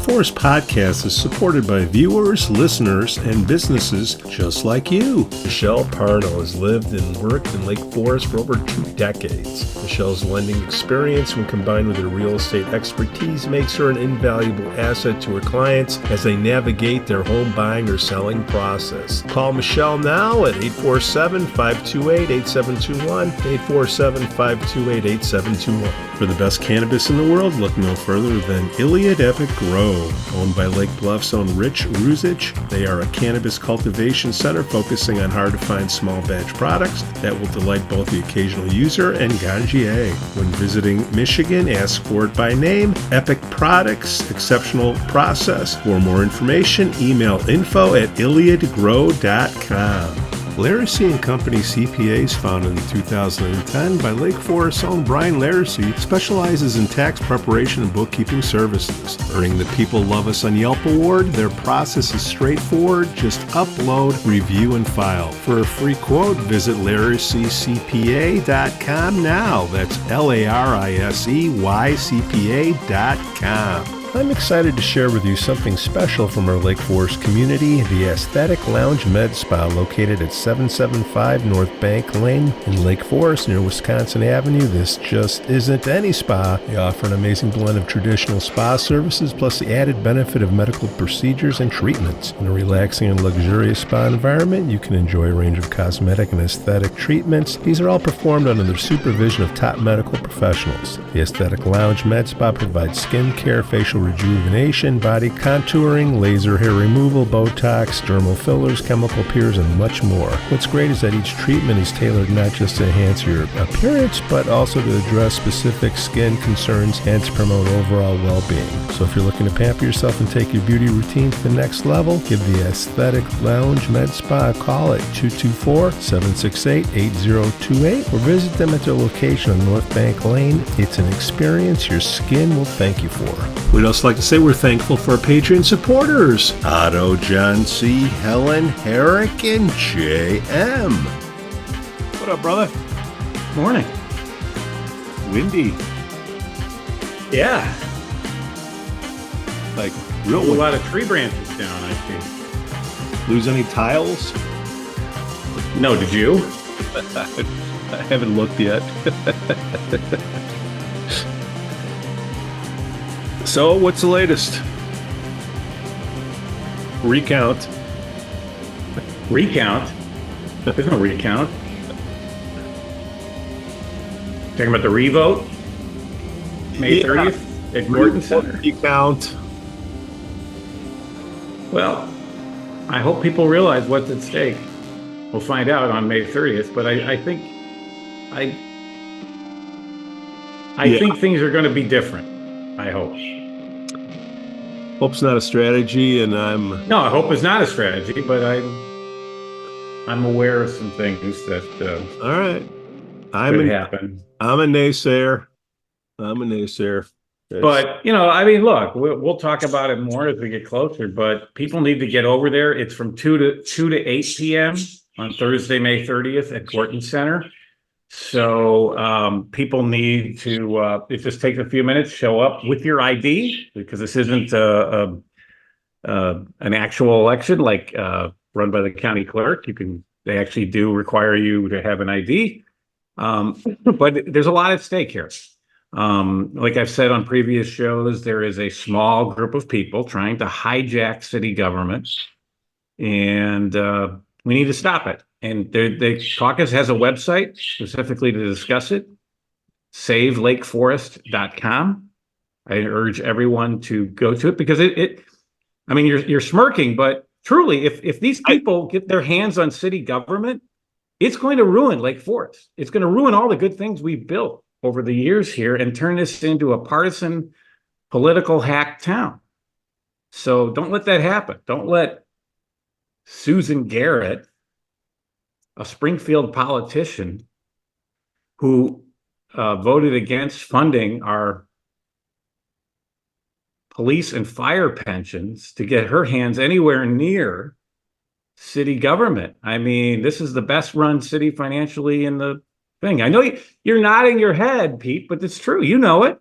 Forest Podcast is supported by viewers, listeners, and businesses just like you. Michelle Parno has lived and worked in Lake Forest for over 2 decades. Michelle's lending experience, when combined with her real estate expertise, makes her an invaluable asset to her clients as they navigate their home buying or selling process. Call Michelle now at 847-528-8721, 847-528-8721. For the best cannabis in the world, look no further than Iliad Epic Grow. Owned by Lake Bluff's own Rich Ruzich, they are a cannabis cultivation center focusing on hard-to-find small batch products that will delight both the occasional user and ganjier. When visiting Michigan, ask for it by name. Epic Products, exceptional process. For more information, email info@iliadgrow.com. Laracy & Company CPAs, founded in 2010 by Lake Forest's own Brian Laracy, specializes in tax preparation and bookkeeping services. Earning the People Love Us on Yelp award, their process is straightforward. Just upload, review, and file. For a free quote, visit LaracyCPA.com now. That's LARISEYCPA.com. I'm excited to share with you something special from our Lake Forest community, the Aesthetic Lounge Med Spa, located at 775 North Bank Lane in Lake Forest near Wisconsin Avenue. This just isn't any spa. They offer an amazing blend of traditional spa services plus the added benefit of medical procedures and treatments. In a relaxing and luxurious spa environment, you can enjoy a range of cosmetic and aesthetic treatments. These are all performed under the supervision of top medical professionals. The Aesthetic Lounge Med Spa provides skin care, facial rejuvenation, body contouring, laser hair removal, Botox, dermal fillers, chemical peels, and much more. What's great is that each treatment is tailored not just to enhance your appearance, but also to address specific skin concerns and to promote overall well-being. So if you're looking to pamper yourself and take your beauty routine to the next level, give the Aesthetic Lounge Med Spa a call at 224-768-8028 or visit them at their location on North Bank Lane. It's an experience your skin will thank you for. We'd also like to say we're thankful for our Patreon supporters, Otto, John C., Helen, Herrick, and J.M. What up, brother? Morning. Windy. Yeah. Like, A real windy. lot of tree branches down, I see. Lose any tiles? No, did you? I haven't looked yet. So, what's the latest? Recount. Recount? There's no recount. Talking about the revote? May 30th at Gordon Center? Recount. Well, I hope people realize what's at stake. We'll find out on May 30th, but I think think things are going to be different. I hope. Hope's not a strategy, and No, I hope it's not a strategy, but I'm aware of some things that all right. could happen. I'm a naysayer. But, look, we'll talk about it more as we get closer, but people need to get over there. It's from 2 to 8 p.m. on Thursday, May 30th at Gorton Center. So people need to, it just takes a few minutes, show up with your ID, because this isn't an actual election like run by the county clerk. They actually do require you to have an ID. But there's a lot at stake here. Like I've said on previous shows, there is a small group of people trying to hijack city government, and we need to stop it. And the Caucus has a website specifically to discuss it, savelakeforest.com. I urge everyone to go to it because you're smirking, but truly, if these people get their hands on city government, it's going to ruin Lake Forest. It's going to ruin all the good things we've built over the years here and turn this into a partisan political hack town. So don't let that happen. Don't let Susan Garrett, a Springfield politician who voted against funding our police and fire pensions, to get her hands anywhere near city government. I mean, this is the best run city financially in the thing. I know you're nodding your head, Pete, but it's true. You know it.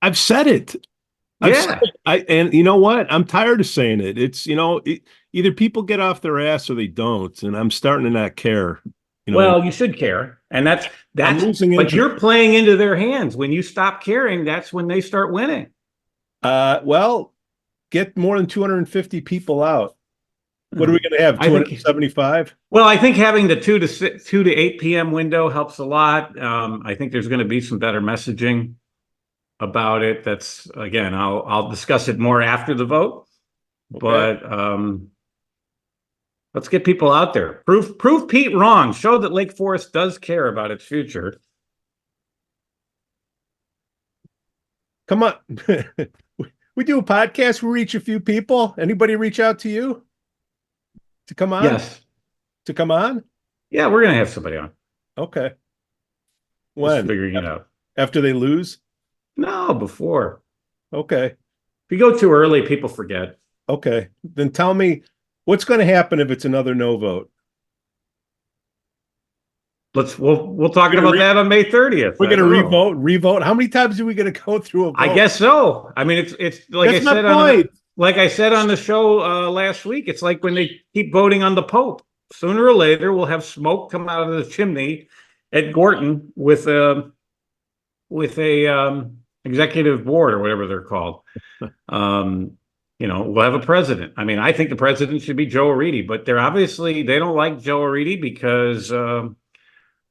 I've said it. I've said Yeah. it. And you know what? I'm tired of saying it. It's, either people get off their ass or they don't, and I'm starting to not care. You know what I mean? Well, you should care. And I'm losing but interest. you're playing into their hands. When you stop caring, that's when they start winning. Well, get more than 250 people out. What are we going to have? I think 275? Well, I think having the 2 to 8 p.m. window helps a lot. I think there's going to be some better messaging about it. That's again, I'll discuss it more after the vote. Okay. But let's get people out there. Prove Pete wrong. Show that Lake Forest does care about its future. Come on. We do a podcast. We reach a few people. Anybody reach out to you to come on? Yes. To come on? Yeah, we're gonna have somebody on. Okay. Just When? figuring it out. After they lose? No, before. Okay. If you go too early, people forget. Okay. Then tell me what's going to happen if it's another no vote. We'll talk about that on May 30th. We're going to revote. How many times are we going to go through a vote? I guess so. I mean, it's like That's I said my point. like I said on the show last week. It's like when they keep voting on the Pope. Sooner or later, we'll have smoke come out of the chimney at Gorton with a executive board or whatever they're called. We'll have a president. I mean, I think the president should be Joe O'Reilly, but they don't like Joe O'Reilly because.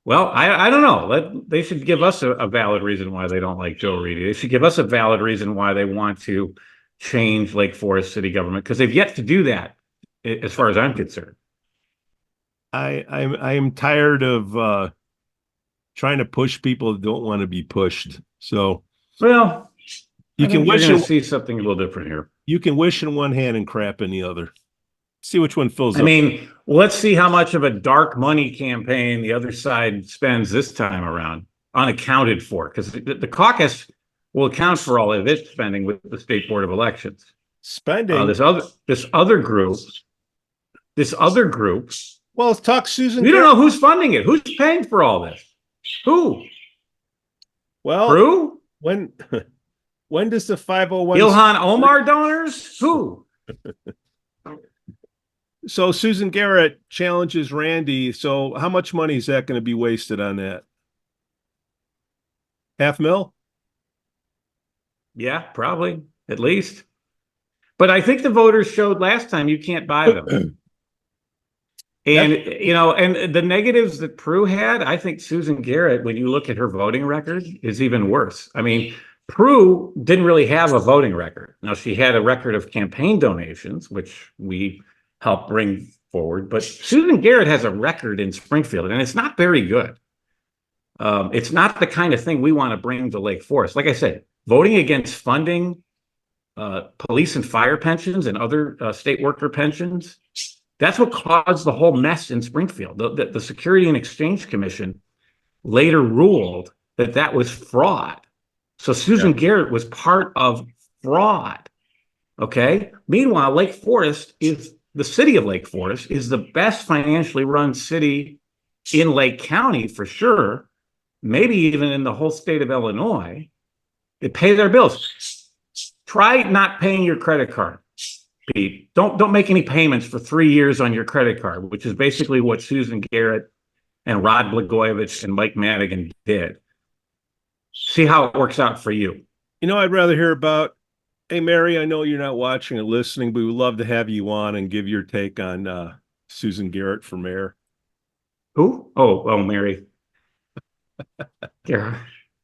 Well, I don't know. They should give us a valid reason why they don't like Joe Reedy. They should give us a valid reason why they want to change Lake Forest city government, because they've yet to do that, as far as I'm concerned. I am tired of trying to push people that don't want to be pushed. So, well, you can wish to see something a little different here. You can wish in one hand and crap in the other. See which one fills up. I mean, let's see how much of a dark money campaign the other side spends this time around, unaccounted for, because the caucus will account for all of its spending with the State Board of Elections. Spending. This other group. Well, let's talk Susan. We don't know who's funding it. Who's paying for all this? Who? Well, Drew? When does the 501 Ilhan Omar donors? Who? So Susan Garrett challenges Randy. So how much money is that going to be wasted on that? $500,000? Yeah, probably, at least. But I think the voters showed last time you can't buy them. And, and the negatives that Prue had, I think Susan Garrett, when you look at her voting record, is even worse. I mean, Prue didn't really have a voting record. Now, she had a record of campaign donations, which we help bring forward. But Susan Garrett has a record in Springfield, and it's not very good. It's not the kind of thing we want to bring to Lake Forest. Like I said, voting against funding police and fire pensions and other state worker pensions, that's what caused the whole mess in Springfield. The Security and Exchange Commission later ruled that was fraud. So Susan Garrett was part of fraud. Okay. Meanwhile, the city of Lake Forest is the best financially run city in Lake County for sure, maybe even in the whole state of Illinois. They pay their bills. Try not paying your credit card, Pete. Don't make any payments for 3 years on your credit card, which is basically what Susan Garrett and Rod Blagojevich and Mike Madigan did. See how it works out for you. I'd rather hear about, hey, Mary, I know you're not watching or listening, but we would love to have you on and give your take on Susan Garrett for mayor. Who? Oh, Mary. Yeah.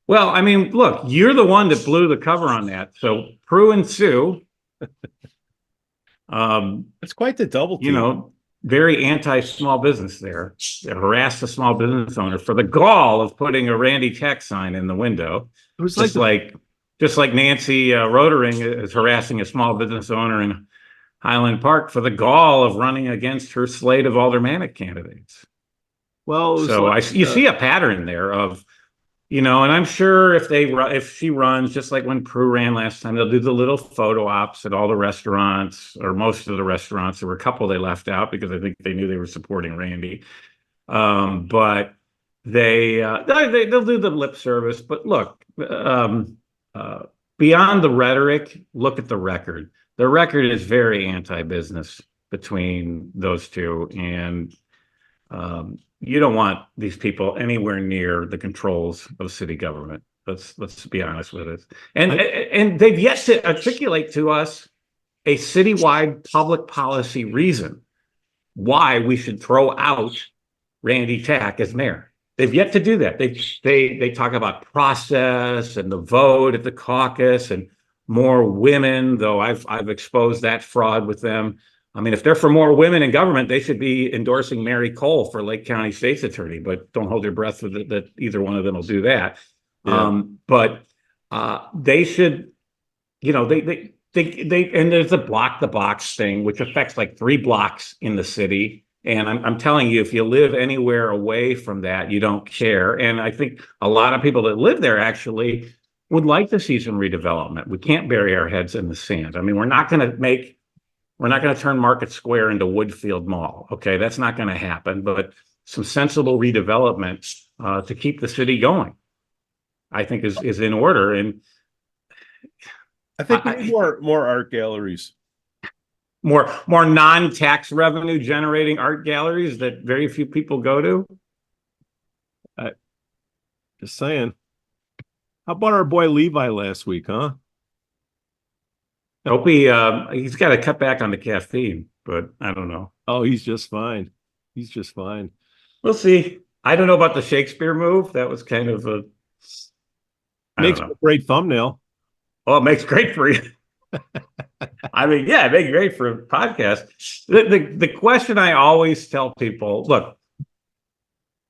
Well, I mean, look, you're the one that blew the cover on that. So Prue and Sue. It's quite the double team. Very anti-small business there. They harassed a small business owner for the gall of putting a Randy Tech sign in the window. It was just like Nancy Rotering is harassing a small business owner in Highland Park for the gall of running against her slate of aldermanic candidates. Well, you see a pattern there of, and I'm sure if she runs, just like when Prue ran last time, they'll do the little photo ops at all the restaurants, or most of the restaurants. There were a couple they left out because I think they knew they were supporting Randy. But they'll do the lip service. But look, beyond the rhetoric, look at the record. The record is very anti-business between those two, and you don't want these people anywhere near the controls of city government. Let's be honest with it. And they've yet to articulate to us a citywide public policy reason why we should throw out Randy Tack as mayor. They've yet to do that. They talk about process and the vote at the caucus and more women, though I've exposed that fraud with them. I mean, if they're for more women in government, they should be endorsing Mary Cole for Lake County State's Attorney, but don't hold your breath with it that either one of them will do that. Yeah. But they should, they and there's a block the box thing, which affects like 3 blocks in the city. And I'm telling you, if you live anywhere away from that, you don't care. And I think a lot of people that live there actually would like to see some redevelopment. We can't bury our heads in the sand. I mean, we're not going to turn Market Square into Woodfield Mall. Okay, that's not going to happen. But some sensible redevelopment to keep the city going, I think, is in order. And I think we need more art galleries. More non-tax revenue generating art galleries that very few people go to. Just saying. How about our boy Levi last week, huh? Hope he's got to cut back on the caffeine, but I don't know. Oh, he's just fine. He's just fine. We'll see. I don't know about the Shakespeare move. That was kind of makes a great thumbnail. Oh, it makes great for you. I mean, yeah, it makes great for a podcast. The question I always tell people,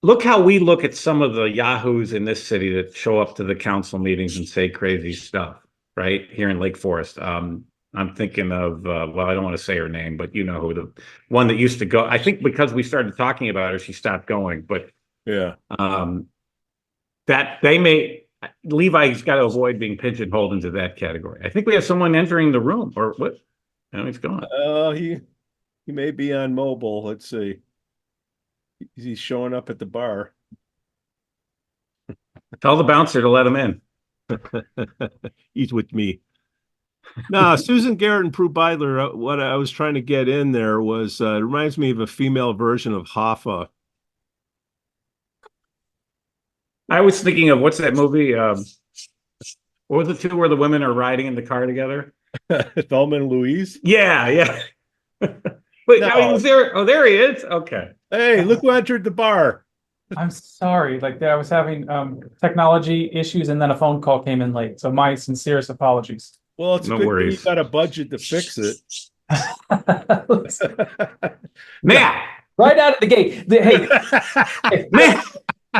look how we look at some of the yahoos in this city that show up to the council meetings and say crazy stuff, right? Here in Lake Forest. I'm thinking of, well, I don't want to say her name, but you know who, the one that used to go. I think because we started talking about her, she stopped going. But yeah, that they may, Levi's got to avoid being pigeonholed into that category. I think we have someone entering the room, or what? No, he's gone. He may be on mobile. Let's see. He's showing up at the bar. Tell the bouncer to let him in. He's with me. No, Susan Garrett and Prue Beidler, what I was trying to get in there was, it reminds me of a female version of Hoffa. I was thinking of, what's that movie? What was the two where the women are riding in the car together? Thelma and Louise? Yeah. Wait, no. There? Oh, there he is. Okay. Hey, look who entered the bar. I'm sorry. Like, I was having technology issues, and then a phone call came in late. So my sincerest apologies. Well, it's no good worries. You got a budget to fix it. Man, right out of the gate. Hey, man.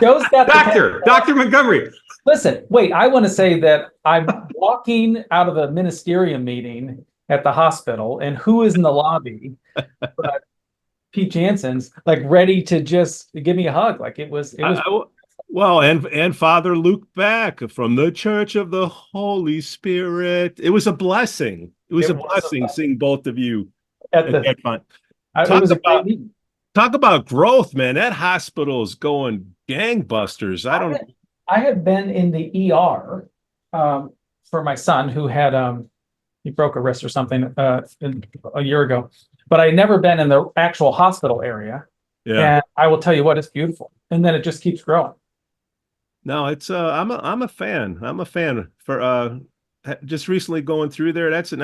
Dr. Montgomery. Listen, wait, I want to say that I'm walking out of a ministerium meeting at the hospital, and who is in the lobby? But Pete Jansen's like ready to just give me a hug. Like it was. Well, and Father Luke Beck from the Church of the Holy Spirit. It was a blessing. It was a blessing seeing both of you at that fun. Talk about growth, man. That hospital is going gangbusters. I have been in the ER for my son who had he broke a wrist or something a year ago, but I never been in the actual hospital area. Yeah, and I will tell you what, it's beautiful, and then it just keeps growing. No, it's I'm a fan. I'm a fan for just recently going through there. That's a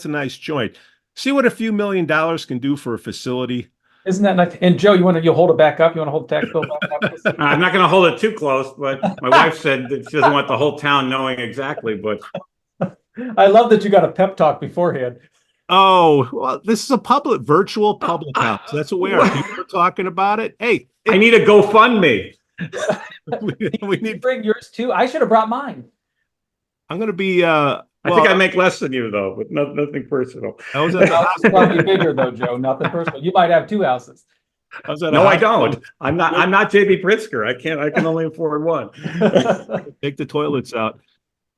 nice joint. See what a few $1 million can do for a facility. Isn't that nice? And Joe, you hold it back up? You want to hold the tax bill back up? I'm not going to hold it too close, but my wife said that she doesn't want the whole town knowing exactly. But I love that you got a pep talk beforehand. Oh, well, this is a virtual public house. That's what we are. People are talking about it. Hey, I need a GoFundMe. we need to bring yours too. I should have brought mine. I'm going to be. I think I make less than you though, but nothing personal. I was at the hospital. Probably bigger though, Joe. Nothing personal. You might have 2 houses. No, I don't. I'm not JB Pritzker. I can only afford one. Take the toilets out.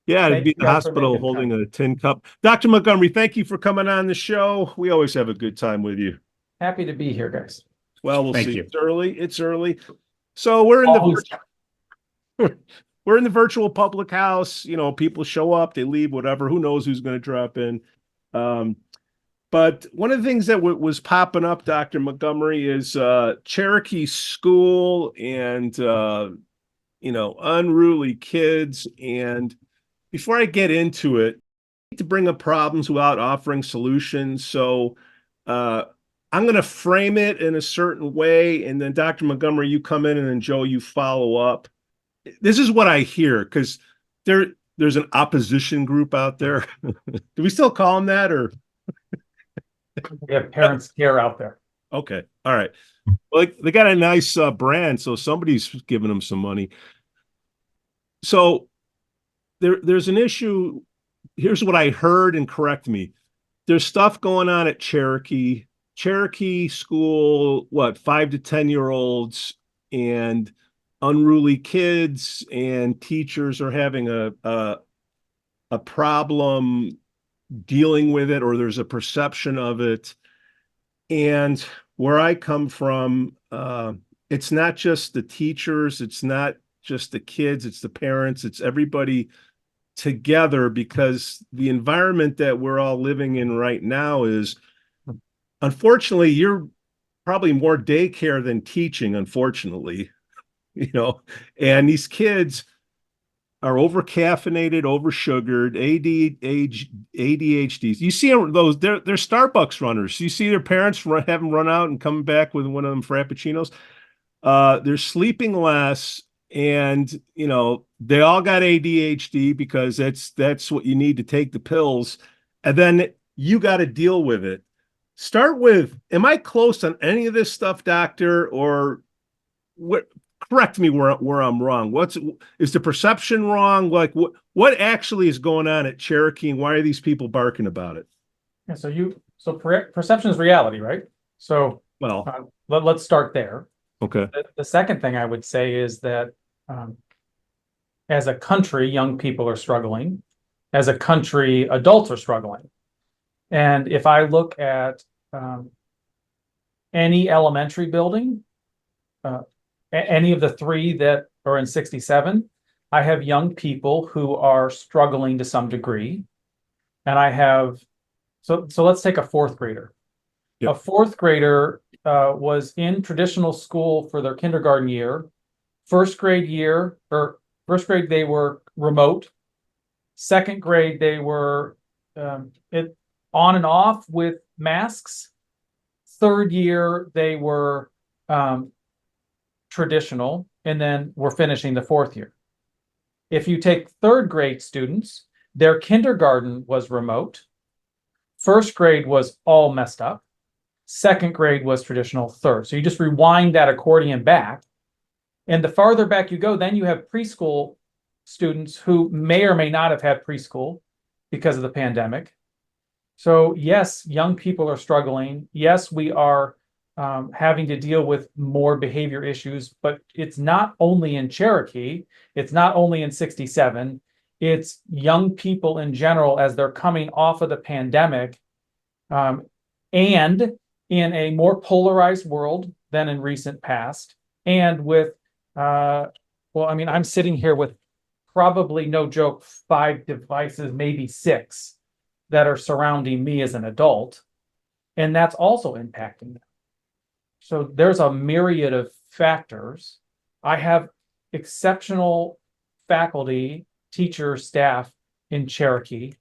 Yeah, to be in the hospital holding a tin cup. Dr. Montgomery, thank you for coming on the show. We always have a good time with you. Happy to be here, guys. Well, we'll see. It's early. So we're in we're in the virtual public house. You know, people show up, they leave, whatever. Who knows who's going to drop in? But one of the things that was popping up, Dr. Montgomery, is Cherokee School and unruly kids. And before I get into it, I need to bring up problems without offering solutions. So I'm going to frame it in a certain way, and then Dr. Montgomery, you come in, and then Joe, you follow up. This is what I hear, because there's an opposition group out there. Do we still call them that, or? We have parents care out there. Okay, all right. Well, they got a nice brand, so somebody's giving them some money. So there's an issue. Here's what I heard, and correct me. There's stuff going on at Cherokee School, 5 to 10-year-olds and unruly kids, and teachers are having a problem dealing with it, or there's a perception of it. And where I come from, it's not just the teachers, it's not just the kids, it's the parents, it's everybody together, because the environment that we're all living in right now is, unfortunately, you're probably more daycare than teaching, unfortunately, and these kids are over caffeinated, over sugared, ADHDs. You see those, they're Starbucks runners. You see their parents have them run out and come back with one of them frappuccinos. They're sleeping less, and they all got ADHD, because that's what you need to take the pills, and then you got to deal with it. Start with, am I close on any of this stuff, doctor, or what? Correct me where I'm wrong. Is the perception wrong? Like what actually is going on at Cherokee, and why are these people barking about it? Yeah, so perception is reality, right? So let's start there. Okay. The second thing I would say is that as a country, young people are struggling. As a country, adults are struggling. And if I look at any elementary building, any of the three that are in 67, I have young people who are struggling to some degree. And I have, so let's take a fourth grader. Yep. A fourth grader was in traditional school for their kindergarten year. First grade, they were remote. Second grade, they were on and off with masks. Third year, they were traditional, and then we're finishing the fourth year. If you take third grade students, their kindergarten was remote. First grade was all messed up. Second grade was traditional. Third. So you just rewind that accordion back. And the farther back you go, then you have preschool students who may or may not have had preschool because of the pandemic. So yes, young people are struggling. Yes, we are having to deal with more behavior issues, but it's not only in Cherokee, it's not only in 67, it's young people in general as they're coming off of the pandemic, and in a more polarized world than in recent past, and with, I'm sitting here with probably, no joke, 5 devices, maybe 6, that are surrounding me as an adult, and that's also impacting them. So there's a myriad of factors. I have exceptional faculty, teachers, staff in Cherokee,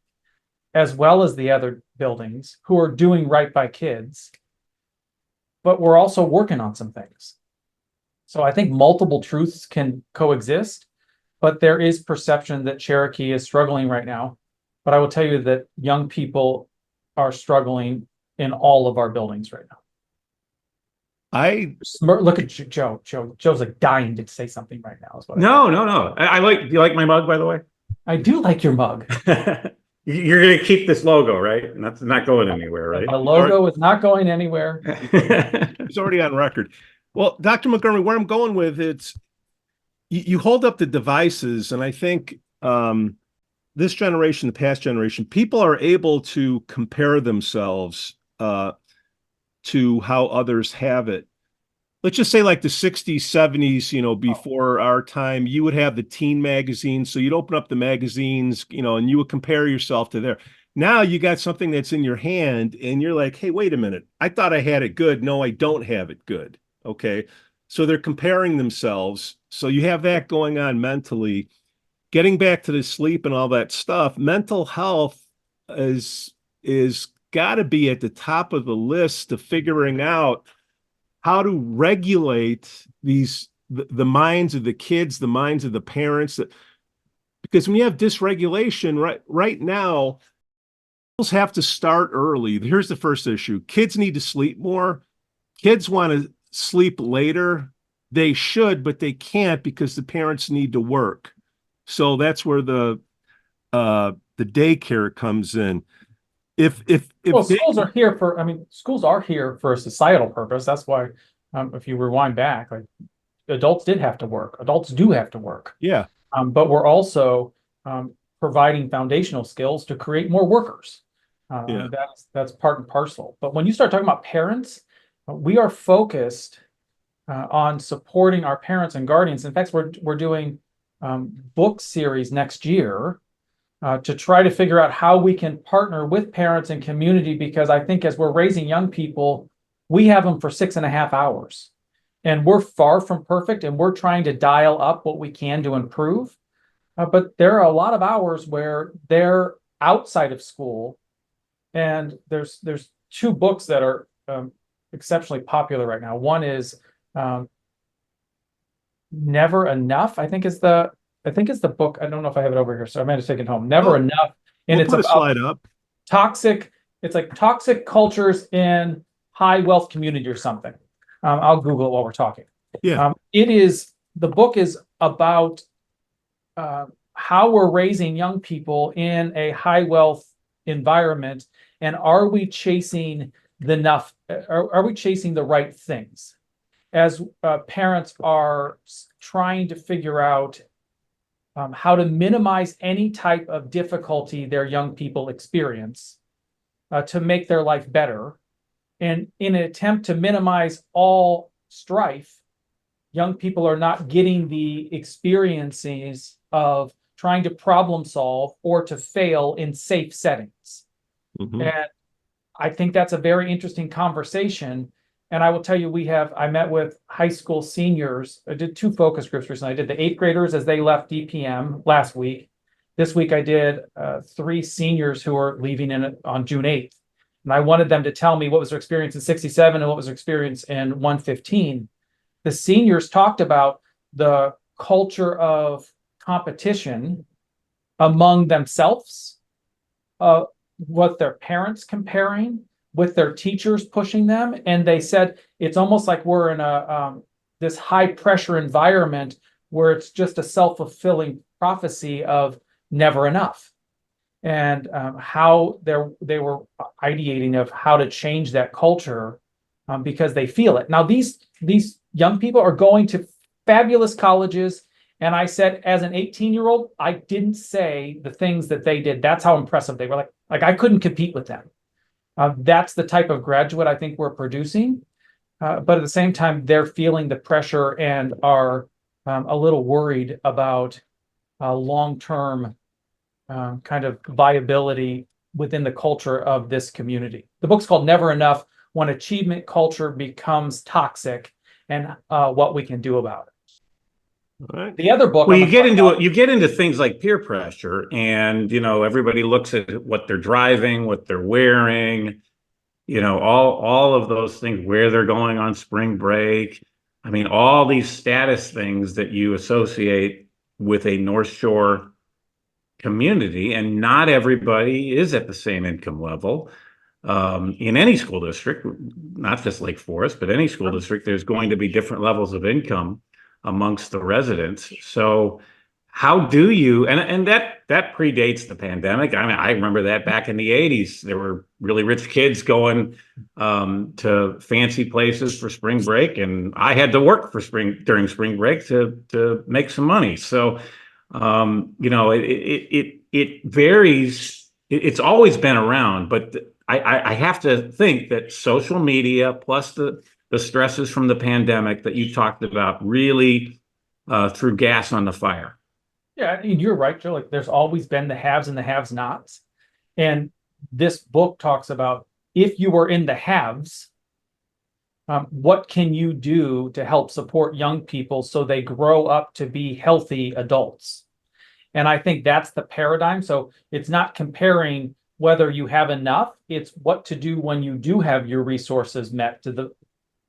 as well as the other buildings, who are doing right by kids. But we're also working on some things. So I think multiple truths can coexist, but there is perception that Cherokee is struggling right now. But I will tell you that young people are struggling in all of our buildings right now. Look at Joe. Joe's like dying to say something right now. No. Do you like my mug, by the way? I do like your mug. You're going to keep this logo, right? And that's not going anywhere, right? The logo is not going anywhere. It's already on record. Well, Dr. Montgomery, where I'm going with it's, you hold up the devices, and I think this generation, the past generation, people are able to compare themselves to how others have it. let's just say like the 60s, 70s, before our time, you would have the teen magazines. So you'd open up the magazines, and you would compare yourself to there. Now you got something that's in your hand and you're like, hey, wait a minute. I thought I had it good. No, I don't have it good. Okay. So they're comparing themselves. So you have that going on mentally. Getting back to the sleep and all that stuff, mental health is got to be at the top of the list of figuring out how to regulate the minds of the kids, the minds of the parents, because when you have dysregulation right now, schools have to start early. Here's the first issue. Kids need to sleep more. Kids want to sleep later. They should, but they can't because the parents need to work. So that's where the daycare comes in. If Well, schools are here for a societal purpose. That's why, if you rewind back, like adults did have to work. Adults do have to work. Yeah. But we're also providing foundational skills to create more workers. Yeah. That's part and parcel. But when you start talking about parents, we are focused on supporting our parents and guardians. In fact, we're doing book series next year to try to figure out how we can partner with parents and community, because I think as we're raising young people, we have them for 6.5 hours. And we're far from perfect, and we're trying to dial up what we can to improve. But there are a lot of hours where they're outside of school. And there's two books that are exceptionally popular right now. One is Never Enough, I think is the book. I don't know if I have it over here, so I might have taken it home. Never Enough. And we'll it's put a about slide up. toxic cultures in high wealth community or something. I'll Google it while we're talking. Yeah. The book is about how we're raising young people in a high wealth environment, and are we chasing are we chasing the right things as parents are trying to figure out how to minimize any type of difficulty their young people experience to make their life better. And in an attempt to minimize all strife, young people are not getting the experiences of trying to problem solve or to fail in safe settings. Mm-hmm. And I think that's a very interesting conversation. And I will tell you, I met with high school seniors. I did 2 focus groups recently. I did the 8th graders as they left DPM last week. This week I did 3 seniors who are leaving on June 8th. And I wanted them to tell me what was their experience in 67 and what was their experience in 115. The seniors talked about the culture of competition among themselves, what their parents comparing, with their teachers pushing them. And they said it's almost like we're in this high pressure environment where it's just a self-fulfilling prophecy of never enough. And how they were ideating of how to change that culture because they feel it. Now, these young people are going to fabulous colleges. And I said, as an 18-year-old, I didn't say the things that they did. That's how impressive they were. Like I couldn't compete with them. That's the type of graduate I think we're producing. But at the same time, they're feeling the pressure and are a little worried about long-term kind of viability within the culture of this community. The book's called Never Enough: When Achievement Culture Becomes Toxic, and what we can do about it. All right. The other book. Well, you get into things like peer pressure, and everybody looks at what they're driving, what they're wearing, all of those things, where they're going on spring break. I mean, all these status things that you associate with a North Shore community, and not everybody is at the same income level. In any school district, not just Lake Forest, but any school district, there's going to be different levels of income amongst the residents. So how do you, and that predates the pandemic. I mean, I remember that back in the 80s, there were really rich kids going to fancy places for spring break, and I had to work during spring break to make some money. So it varies. It's always been around, but I have to think that social media plus the the stresses from the pandemic that you talked about really threw gas on the fire. Yeah, I mean, you're right, Joe. Like, there's always been the haves and the have-nots. And this book talks about if you were in the haves, what can you do to help support young people so they grow up to be healthy adults? And I think that's the paradigm. So it's not comparing whether you have enough, it's what to do when you do have your resources met to the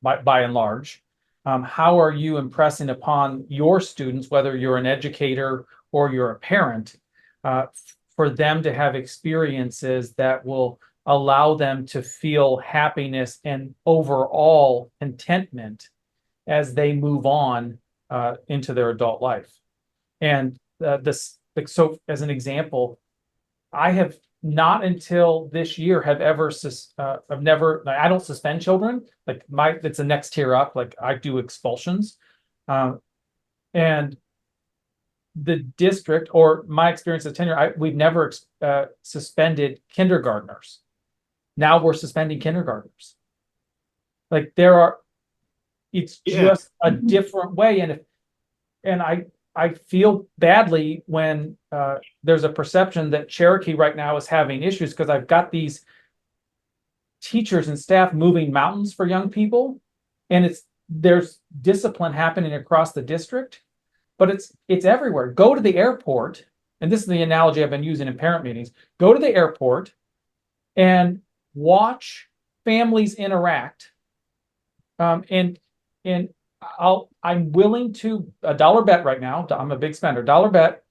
by and large. How are you impressing upon your students, whether you're an educator or you're a parent, for them to have experiences that will allow them to feel happiness and overall contentment as they move on into their adult life. And so as an example, I have not until this year have ever I've never, I don't suspend children. Like it's the next tier up. Like I do expulsions, and the district, or my experience as tenure, we've never suspended kindergartners. Now we're suspending kindergartners. Like it's just a different way. And I feel badly when there's a perception that Cherokee right now is having issues, because I've got these teachers and staff moving mountains for young people, and there's discipline happening across the district, but it's everywhere. Go to the airport, and this is the analogy I've been using in parent meetings. Go to the airport and watch families interact, and I'm willing to a dollar bet right now. I'm a big spender. Dollar bet.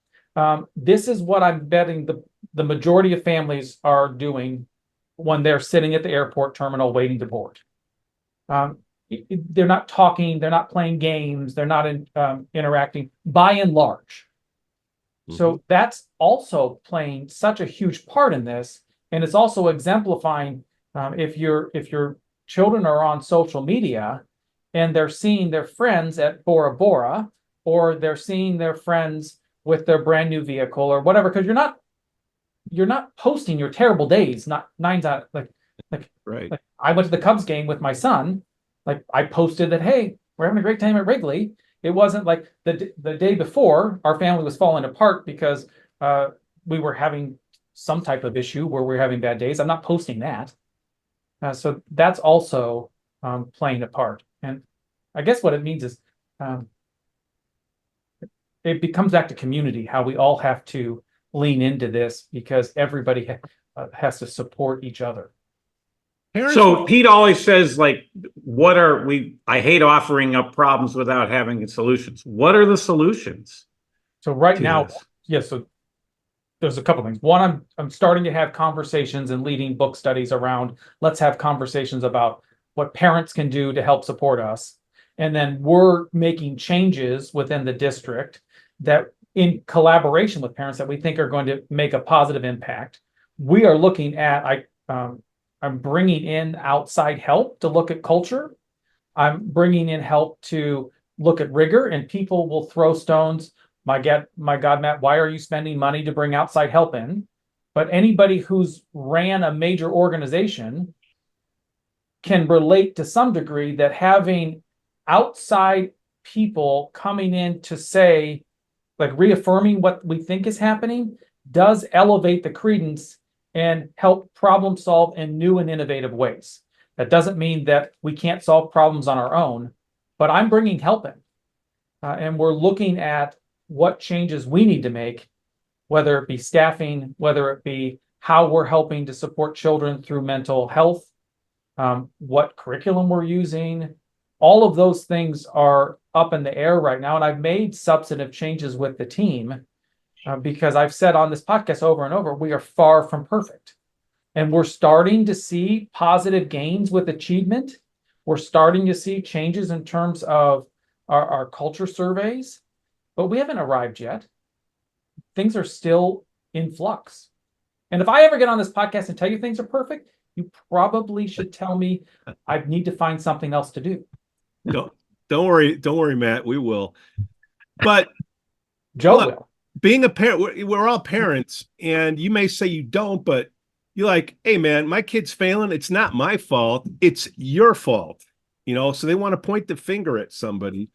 This is what I'm betting the majority of families are doing when they're sitting at the airport terminal waiting to board. They're not talking. They're not playing games. They're not interacting by and large. Mm-hmm. So that's also playing such a huge part in this, and it's also exemplifying if your children are on social media and they're seeing their friends at Bora Bora, or they're seeing their friends with their brand new vehicle or whatever, because you're not posting your terrible days. Not nine's out. Like right. Like I went to the Cubs game with my son. Like I posted that, hey, we're having a great time at Wrigley. It wasn't like the day before our family was falling apart because we were having some type of issue where we're having bad days. I'm not posting that. So that's also playing a part. And I guess what it means is it becomes back to community, how we all have to lean into this because everybody has to support each other. So Pete always says, like, I hate offering up problems without having solutions. What are the solutions? So right now, so there's a couple things. One, I'm starting to have conversations and leading book studies around, let's have conversations about what parents can do to help support us. And then we're making changes within the district that in collaboration with parents that we think are going to make a positive impact. We are looking at, I'm bringing in outside help to look at culture. I'm bringing in help to look at rigor, and people will throw stones. My God, Matt, why are you spending money to bring outside help in? But anybody who's ran a major organization can relate to some degree that having outside people coming in to say, like reaffirming what we think is happening, does elevate the credence and help problem solve in new and innovative ways. That doesn't mean that we can't solve problems on our own, but I'm bringing help in. And we're looking at what changes we need to make, whether it be staffing, whether it be how we're helping to support children through mental health, what curriculum we're using. All of those things are up in the air right now. And I've made substantive changes with the team because I've said on this podcast over and over, we are far from perfect. And we're starting to see positive gains with achievement. We're starting to see changes in terms of our culture surveys, but we haven't arrived yet. Things are still in flux. And if I ever get on this podcast and tell you things are perfect, you probably should tell me I need to find something else to do. Don't worry, Matt. We will. But Joe will. Being a parent, we're all parents, and you may say you don't, but you're like, hey, man, my kid's failing. It's not my fault. It's your fault. So they want to point the finger at somebody.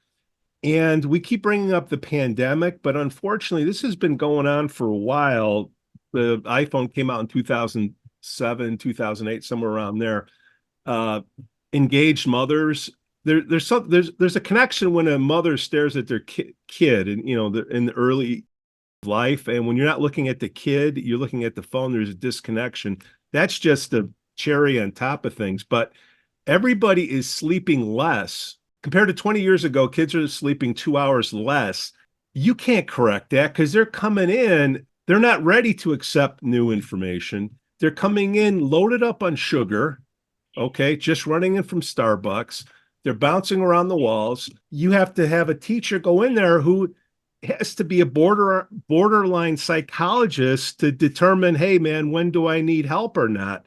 And we keep bringing up the pandemic, but unfortunately, this has been going on for a while. The iPhone came out in 2007, 2008, somewhere around there. Engaged mothers. There's a connection when a mother stares at their kid, and in the early life, and when you're not looking at the kid, you're looking at the phone. There's a disconnection. That's just the cherry on top of things. But everybody is sleeping less compared to 20 years ago. Kids are sleeping 2 hours less. You can't correct that because they're coming in. They're not ready to accept new information. They're coming in loaded up on sugar. Okay, just running in from Starbucks. They're bouncing around the walls. You have to have a teacher go in there who has to be a borderline psychologist to determine, hey man, when do I need help or not?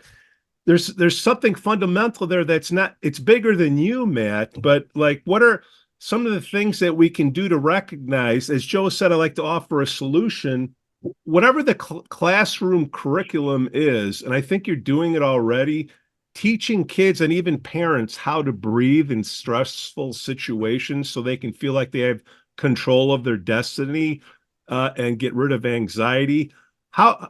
There's something fundamental there that's not, it's bigger than you, Matt, but like, what are some of the things that we can do to recognize? As Joe said, I like to offer a solution. Whatever the classroom curriculum is, and I think you're doing it already, teaching kids and even parents how to breathe in stressful situations so they can feel like they have control of their destiny and get rid of anxiety.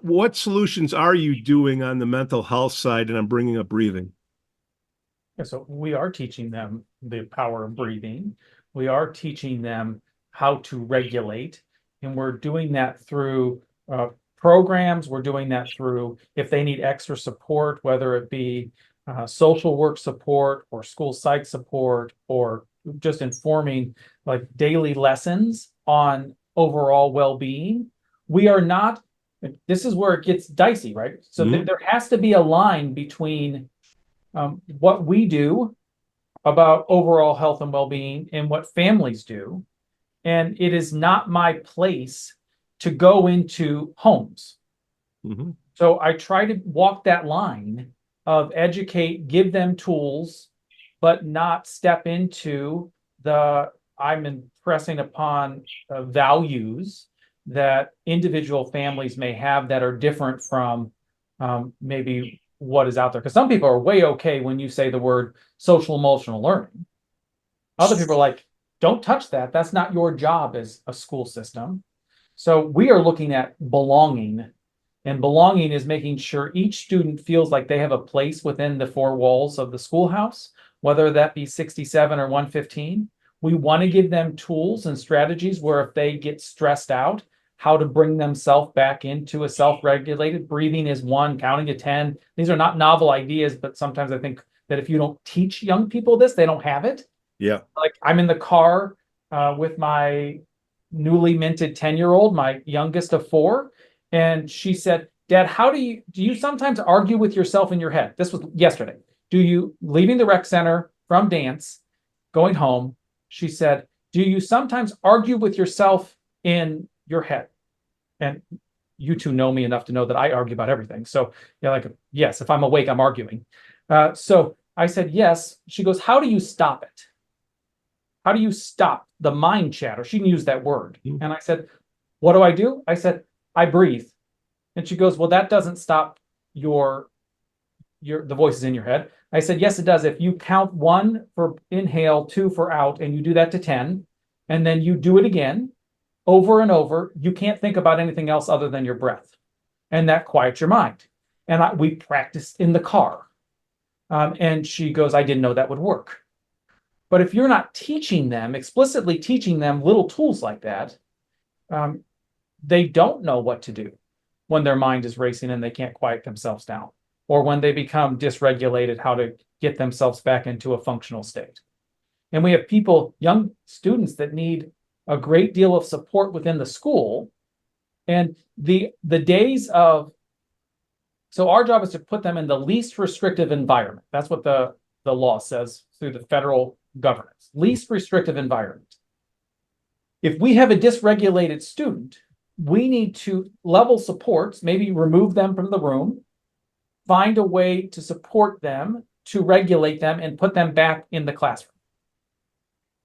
What solutions are you doing on the mental health side? And I'm bringing up breathing. Yeah, so we are teaching them the power of breathing. We are teaching them how to regulate, and we're doing that through programs. We're doing that through, if they need extra support, whether it be social work support or school psych support, or just informing like daily lessons on overall well-being. We are not, this is where it gets dicey, right? So there has to be a line between what we do about overall health and well-being and what families do. And it is not my place to go into homes. So I try to walk that line of educate, give them tools, but not step into I'm impressing upon values that individual families may have that are different from maybe what is out there. Because some people are way okay when you say the word social emotional learning. Other people are like, don't touch that. That's not your job as a school system. So we are looking at belonging, and belonging is making sure each student feels like they have a place within the four walls of the schoolhouse, whether that be 67 or 115. We want to give them tools and strategies where if they get stressed out, how to bring themselves back into a self-regulated. Breathing is one, counting to 10. These are not novel ideas, but sometimes I think that if you don't teach young people this, they don't have it. Yeah. Like I'm in the car with my newly minted 10-year-old, my youngest of 4. And she said, Dad, do you sometimes argue with yourself in your head? This was yesterday. Do you, leaving the rec center from dance, going home, she said, do you sometimes argue with yourself in your head? And you two know me enough to know that I argue about everything. So yeah, like, yes, if I'm awake, I'm arguing. So I said, yes. She goes, how do you stop it? How do you stop the mind chatter? She didn't use that word. And I said, what do? I said, I breathe. And she goes, well, that doesn't stop the voices in your head. I said, yes, it does. If you count 1 for inhale, 2 for out, and you do that to 10, and then you do it again over and over, you can't think about anything else other than your breath. And that quiets your mind. And we practiced in the car. And she goes, I didn't know that would work. But if you're not explicitly teaching them little tools like that, they don't know what to do when their mind is racing and they can't quiet themselves down, or when they become dysregulated, how to get themselves back into a functional state. And we have young students that need a great deal of support within the school. And the days of, so our job is to put them in the least restrictive environment. That's what the law says through the federal governance, least restrictive environment. If we have a dysregulated student, we need to level supports, maybe remove them from the room, find a way to support them, to regulate them, and put them back in the classroom.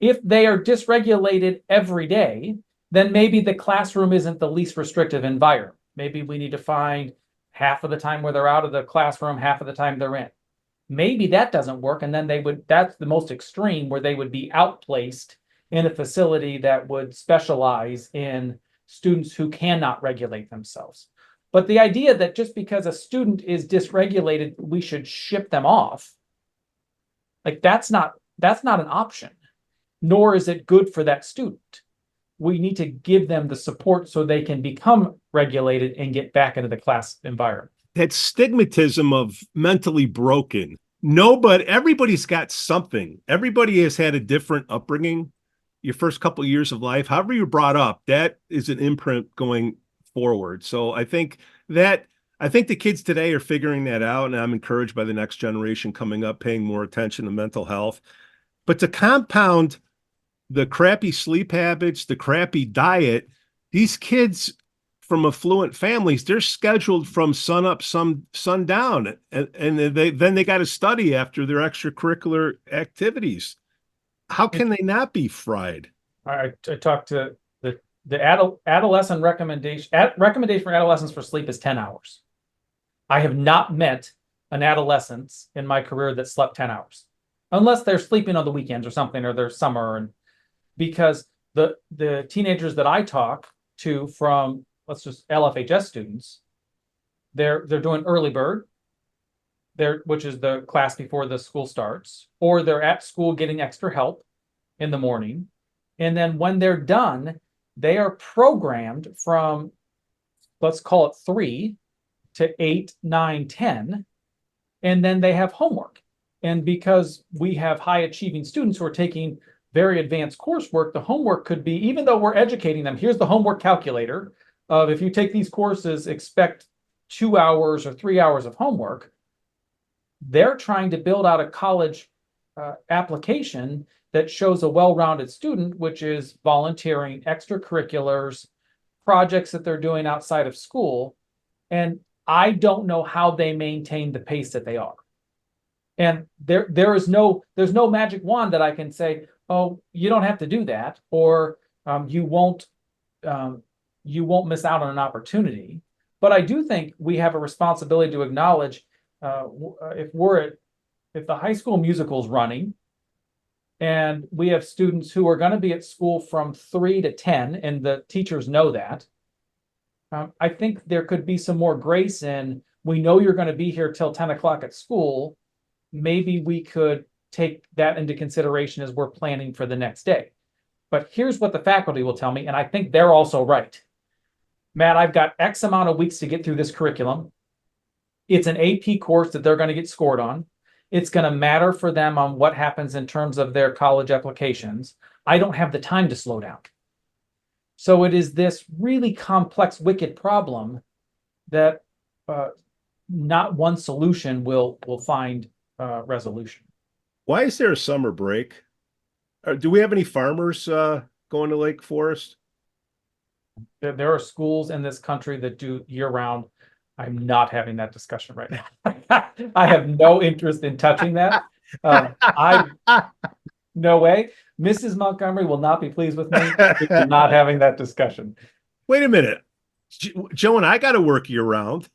If they are dysregulated every day, then maybe the classroom isn't the least restrictive environment. Maybe we need to find half of the time where they're out of the classroom, half of the time they're in. maybe that doesn't work. And then that's the most extreme, where they would be outplaced in a facility that would specialize in students who cannot regulate themselves. But the idea that just because a student is dysregulated, we should ship them off, like that's not an option, nor is it good for that student. We need to give them the support so they can become regulated and get back into the class environment. That stigmatism of mentally broken. No, but everybody's got something. Everybody has had a different upbringing. Your first couple of years of life, however you're brought up, that is an imprint going forward. So I think the kids today are figuring that out, and I'm encouraged by the next generation coming up, paying more attention to mental health. But to compound the crappy sleep habits, the crappy diet, these kids from affluent families, they're scheduled from sun up, sundown, and then they got to study after their extracurricular activities. How can they not be fried? I talked to the adolescent recommendation for adolescents for sleep is 10 hours. I have not met an adolescent in my career that slept 10 hours, unless they're sleeping on the weekends or something, or they're summer. And because the teenagers that I talk to from, let's just LFHS students, they're doing early bird, which is the class before the school starts, or they're at school getting extra help in the morning. And then when they're done, they are programmed from, let's call it 3 to 8, 9, 10, and then they have homework. And because we have high achieving students who are taking very advanced coursework, the homework could be, even though we're educating them, here's the homework calculator of, if you take these courses, expect 2 hours or 3 hours of homework. They're trying to build out a college application that shows a well-rounded student, which is volunteering, extracurriculars, projects that they're doing outside of school. And I don't know how they maintain the pace that they are. And there's no magic wand that I can say, oh, you don't have to do that, or you won't miss out on an opportunity. But I do think we have a responsibility to acknowledge, if the high school musical's running, and we have students who are going to be at school from 3 to 10, and the teachers know that, I think there could be some more grace in, we know you're going to be here till 10 o'clock at school. Maybe we could take that into consideration as we're planning for the next day. But here's what the faculty will tell me, and I think they're also right. Matt, I've got X amount of weeks to get through this curriculum. It's an AP course that they're going to get scored on. It's going to matter for them on what happens in terms of their college applications. I don't have the time to slow down. So it is this really complex, wicked problem that not one solution will find resolution. Why is there a summer break? Do we have any farmers going to Lake Forest? There are schools in this country that do year-round. I'm not having that discussion right now. I have no interest in touching that. No way. Mrs. Montgomery will not be pleased with me for not having that discussion. Wait a minute. Joe and I got to work year round.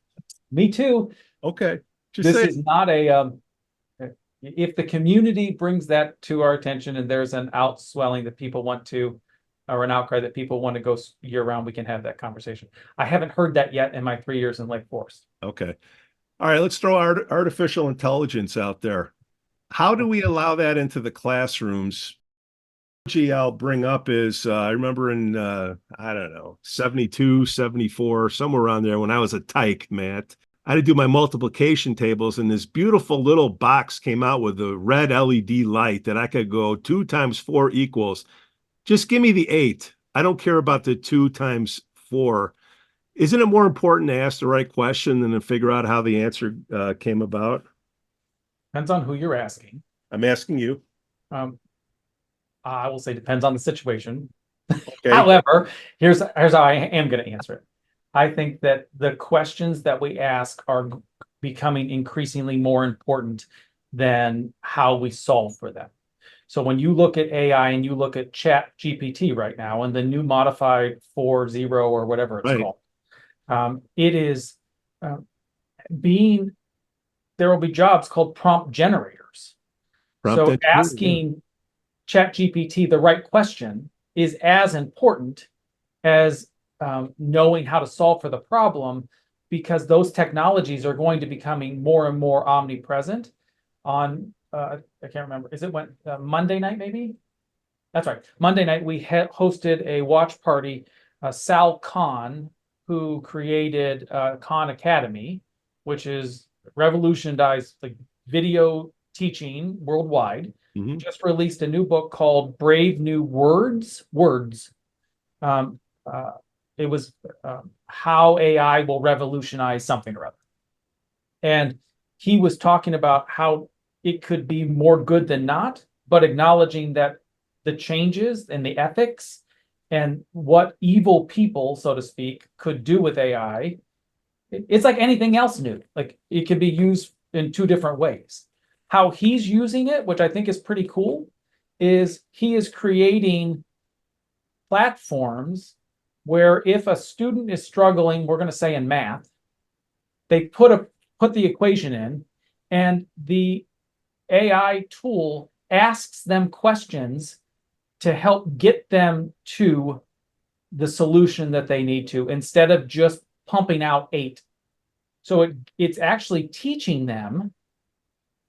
Me too. Okay. This is not a, if the community brings that to our attention and there's an outswelling that people want to, or an outcry that people want to go year round, we can have that conversation. I haven't heard that yet in my 3 years in Lake Forest. Okay. All right. Let's throw artificial intelligence out there. How do we allow that into the classrooms? I'll bring up is, I remember in, 72, 74, somewhere around there when I was a tyke, Matt, I had to do my multiplication tables, and this beautiful little box came out with a red LED light that I could go 2 times 4 equals. Just give me the 8. I don't care about the 2 times 4. Isn't it more important to ask the right question than to figure out how the answer came about? Depends on who you're asking. I'm asking you. I will say depends on the situation. Okay. However, here's how I am going to answer it. I think that the questions that we ask are becoming increasingly more important than how we solve for them. So when you look at AI and you look at Chat GPT right now and the new modified 4.0 or whatever it's called, it is being there will be jobs called prompt generators. Prompt So engineering, asking ChatGPT the right question is as important as knowing how to solve for the problem, because those technologies are going to becoming more and more omnipresent. On I can't remember, is it when Monday night maybe? That's right. Monday night we hosted a watch party. Sal Khan, who created Khan Academy, which is revolutionized like video teaching worldwide, just released a new book called Brave New Words. Um, it was how AI will revolutionize something or other. And he was talking about how it could be more good than not, but acknowledging that the changes and the ethics and what evil people, so to speak, could do with AI. It's like anything else new. Like it can be used in two different ways. How he's using it, which I think is pretty cool, is he is creating platforms where if a student is struggling, we're going to say in math, they put the equation in, and the AI tool asks them questions to help get them to the solution that they need to, instead of just pumping out 8. So it's actually teaching them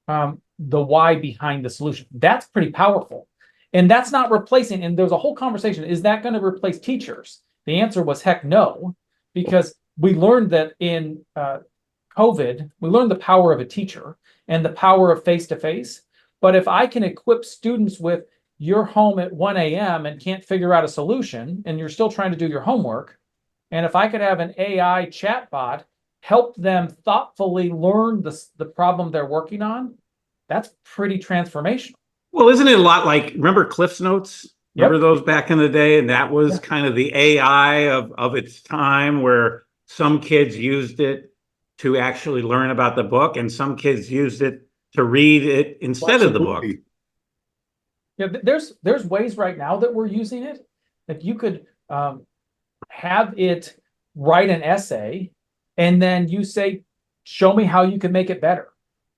the why behind the solution. That's pretty powerful. And that's not replacing, and there's a whole conversation, is that going to replace teachers? The answer was heck no, because we learned that in COVID, we learned the power of a teacher and the power of face-to-face. But if I can equip students with, you're home at 1 a.m. and can't figure out a solution, and you're still trying to do your homework, and if I could have an AI chatbot help them thoughtfully learn the problem they're working on, that's pretty transformational. Well, isn't it a lot like, remember Cliff's Notes? Remember Yep. those back in the day? And that was kind of the AI of its time, where some kids used it to actually learn about the book, and some kids used it to read it instead of the book. Yeah, there's ways right now that we're using it. Like you could have it write an essay, and then you say, show me how you can make it better.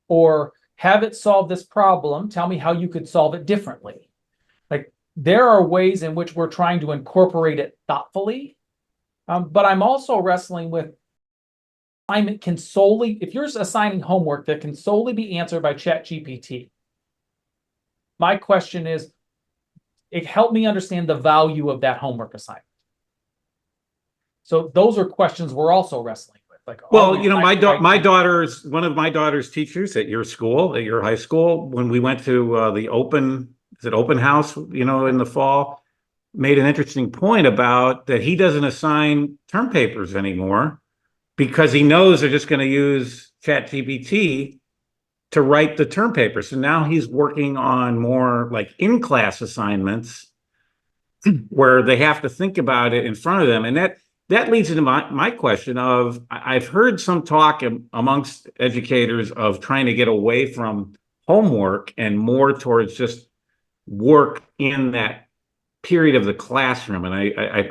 Or have it solve this problem, tell me how you could solve it differently. Like there are ways in which we're trying to incorporate it thoughtfully. But I'm also wrestling with assignment can solely, if you're assigning homework that can solely be answered by ChatGPT, my question is, it helped me understand the value of that homework assignment. So those are questions we're also wrestling with. Like, well, you know, my daughter's, one of my daughter's teachers at your school, at your high school, when we went to the open house, you know, in the fall, made an interesting point about that he doesn't assign term papers anymore because he knows they're just going to use ChatGPT to write the term paper. So now he's working on more like in-class assignments where they have to think about it in front of them. And that leads into my question of, I've heard some talk amongst educators of trying to get away from homework and more towards just work in that period of the classroom. And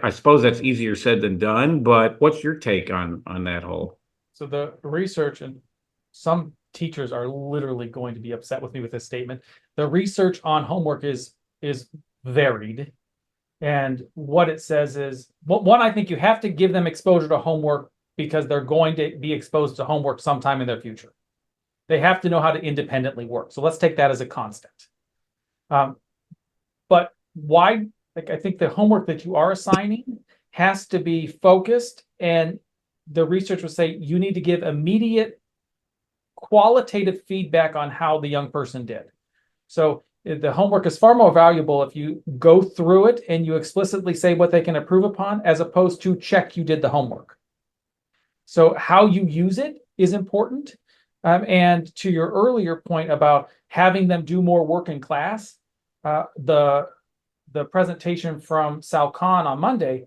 I suppose that's easier said than done, but what's your take on that whole? So the research, and some teachers are literally going to be upset with me with this statement. The research on homework is varied. And what it says is, one, I think you have to give them exposure to homework because they're going to be exposed to homework sometime in their future. They have to know how to independently work. So let's take that as a constant. But why, like, I think the homework that you are assigning has to be focused, and the research would say you need to give immediate qualitative feedback on how the young person did. So the homework is far more valuable if you go through it and you explicitly say what they can improve upon, as opposed to check you did the homework. So how you use it is important. And to your earlier point about having them do more work in class, the presentation from Sal Khan on Monday,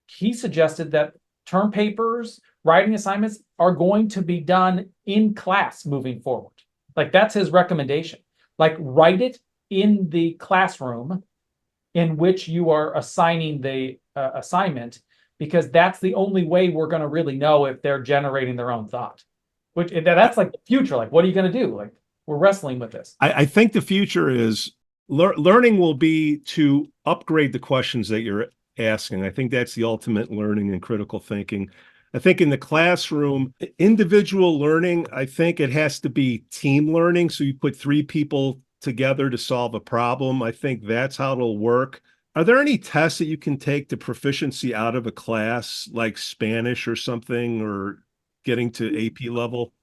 he suggested that term papers, writing assignments are going to be done in class moving forward. Like that's his recommendation. Like write it in the classroom in which you are assigning the assignment, because that's the only way we're going to really know if they're generating their own thought. which that's like the future. Like, what are you going to do? Like, we're wrestling with this. I think the future is learning will be to upgrade the questions that you're asking. I think that's the ultimate learning and critical thinking. I think in the classroom, individual learning, I think it has to be team learning. So you put three people together to solve a problem. I think that's how it'll work. Are there any tests that you can take to proficiency out of a class, like Spanish or something, or getting to AP level?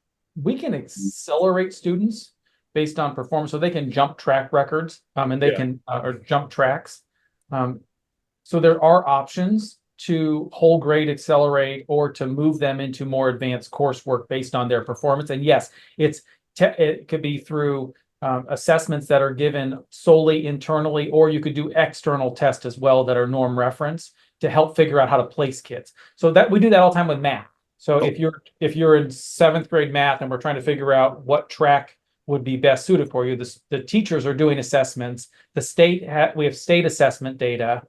We can accelerate students based on performance, so they can jump track records, and they can or jump tracks. So there are options to whole grade accelerate or to move them into more advanced coursework based on their performance. And yes, it could be through assessments that are given solely internally, or you could do external tests as well that are norm reference to help figure out how to place kids. So that we do that all the time with math. So if you're in 7th grade math and we're trying to figure out what track would be best suited for you, the teachers are doing assessments. The state we have state assessment data,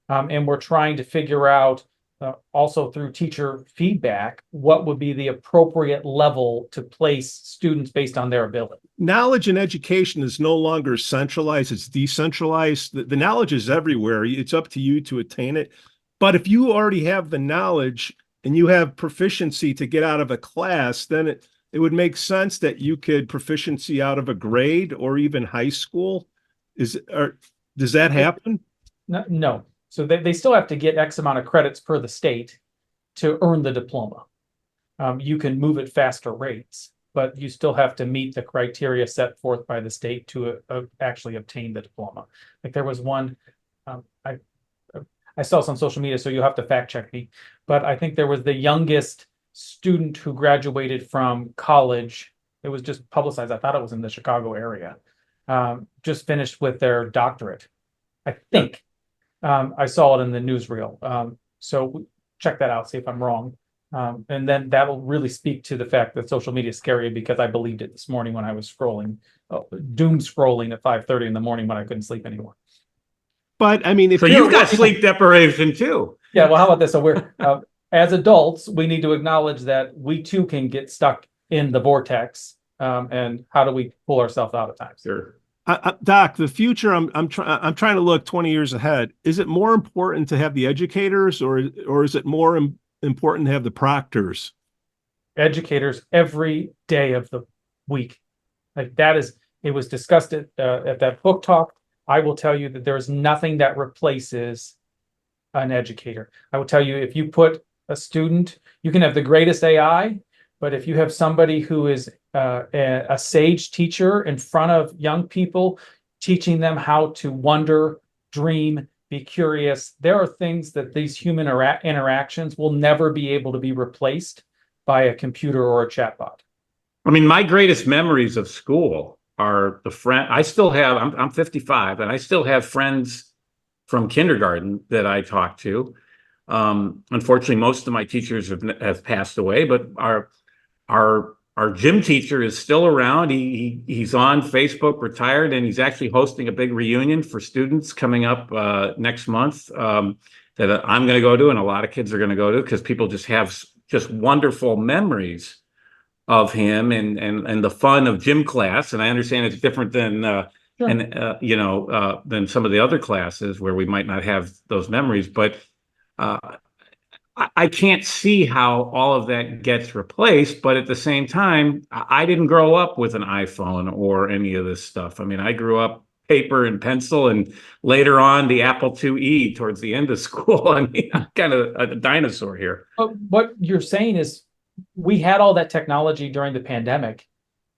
and we're trying to figure out also through teacher feedback what would be the appropriate level to place students based on their ability. Knowledge and education is no longer centralized, it's decentralized. The knowledge is everywhere. It's up to you to attain it. But if you already have the knowledge and you have proficiency to get out of a class, then it would make sense that you could proficiency out of a grade or even high school. Does that happen? No. So they still have to get X amount of credits per the state to earn the diploma. You can move at faster rates, but you still have to meet the criteria set forth by the state to actually obtain the diploma. Like there was one, I saw this on social media, so you'll have to fact check me, but I think there was the youngest student who graduated from college. It was just publicized. I thought it was in the Chicago area. Just finished with their doctorate, I think. I saw it in the newsreel. So check that out, see if I'm wrong. And then that'll really speak to the fact that social media is scary, because I believed it this morning when I was scrolling, doom scrolling at 5:30 in the morning when I couldn't sleep anymore. But I mean, if so you've got sleep deprivation too. Yeah, well, how about this? So we're as adults, we need to acknowledge that we too can get stuck in the vortex. And how do we pull ourselves out of times? Sure. Doc, the future, I'm trying to look 20 years ahead. Is it more important to have the educators, or is it more important to have the proctors? Educators every day of the week. Like that is, it was discussed at that book talk. I will tell you that there is nothing that replaces an educator. I will tell you, if you put a student, you can have the greatest AI, but if you have somebody who is a sage teacher in front of young people, teaching them how to wonder, dream, be curious, there are things that these human interactions will never be able to be replaced by a computer or a chatbot. I mean, my greatest memories of school are the friend I still have. I'm 55, and I still have friends from kindergarten that I talk to. Unfortunately, most of my teachers have passed away, but our gym teacher is still around. He's on Facebook, retired, and he's actually hosting a big reunion for students coming up next month that I'm going to go to, and a lot of kids are going to go to, because people just have just wonderful memories of him and the fun of gym class. And I understand it's different than than some of the other classes where we might not have those memories, but I can't see how all of that gets replaced. But at the same time, I didn't grow up with an iPhone or any of this stuff. I mean, I grew up paper and pencil, and later on the Apple IIe towards the end of school. I mean, I'm kind of a dinosaur here. But what you're saying is, we had all that technology during the pandemic,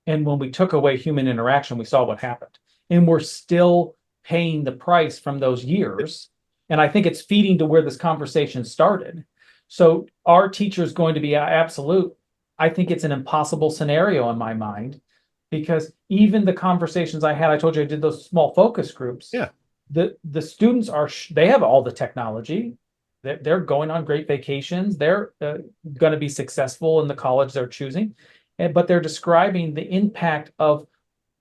and when we took away human interaction, we saw what happened. And we're still paying the price from those years. And I think it's feeding to where this conversation started. So are teachers going to be absolute? I think it's an impossible scenario in my mind, because even the conversations I told you I did those small focus groups. Yeah. The students they have all the technology. They're going on great vacations. They're going to be successful in the college they're choosing. But they're describing the impact of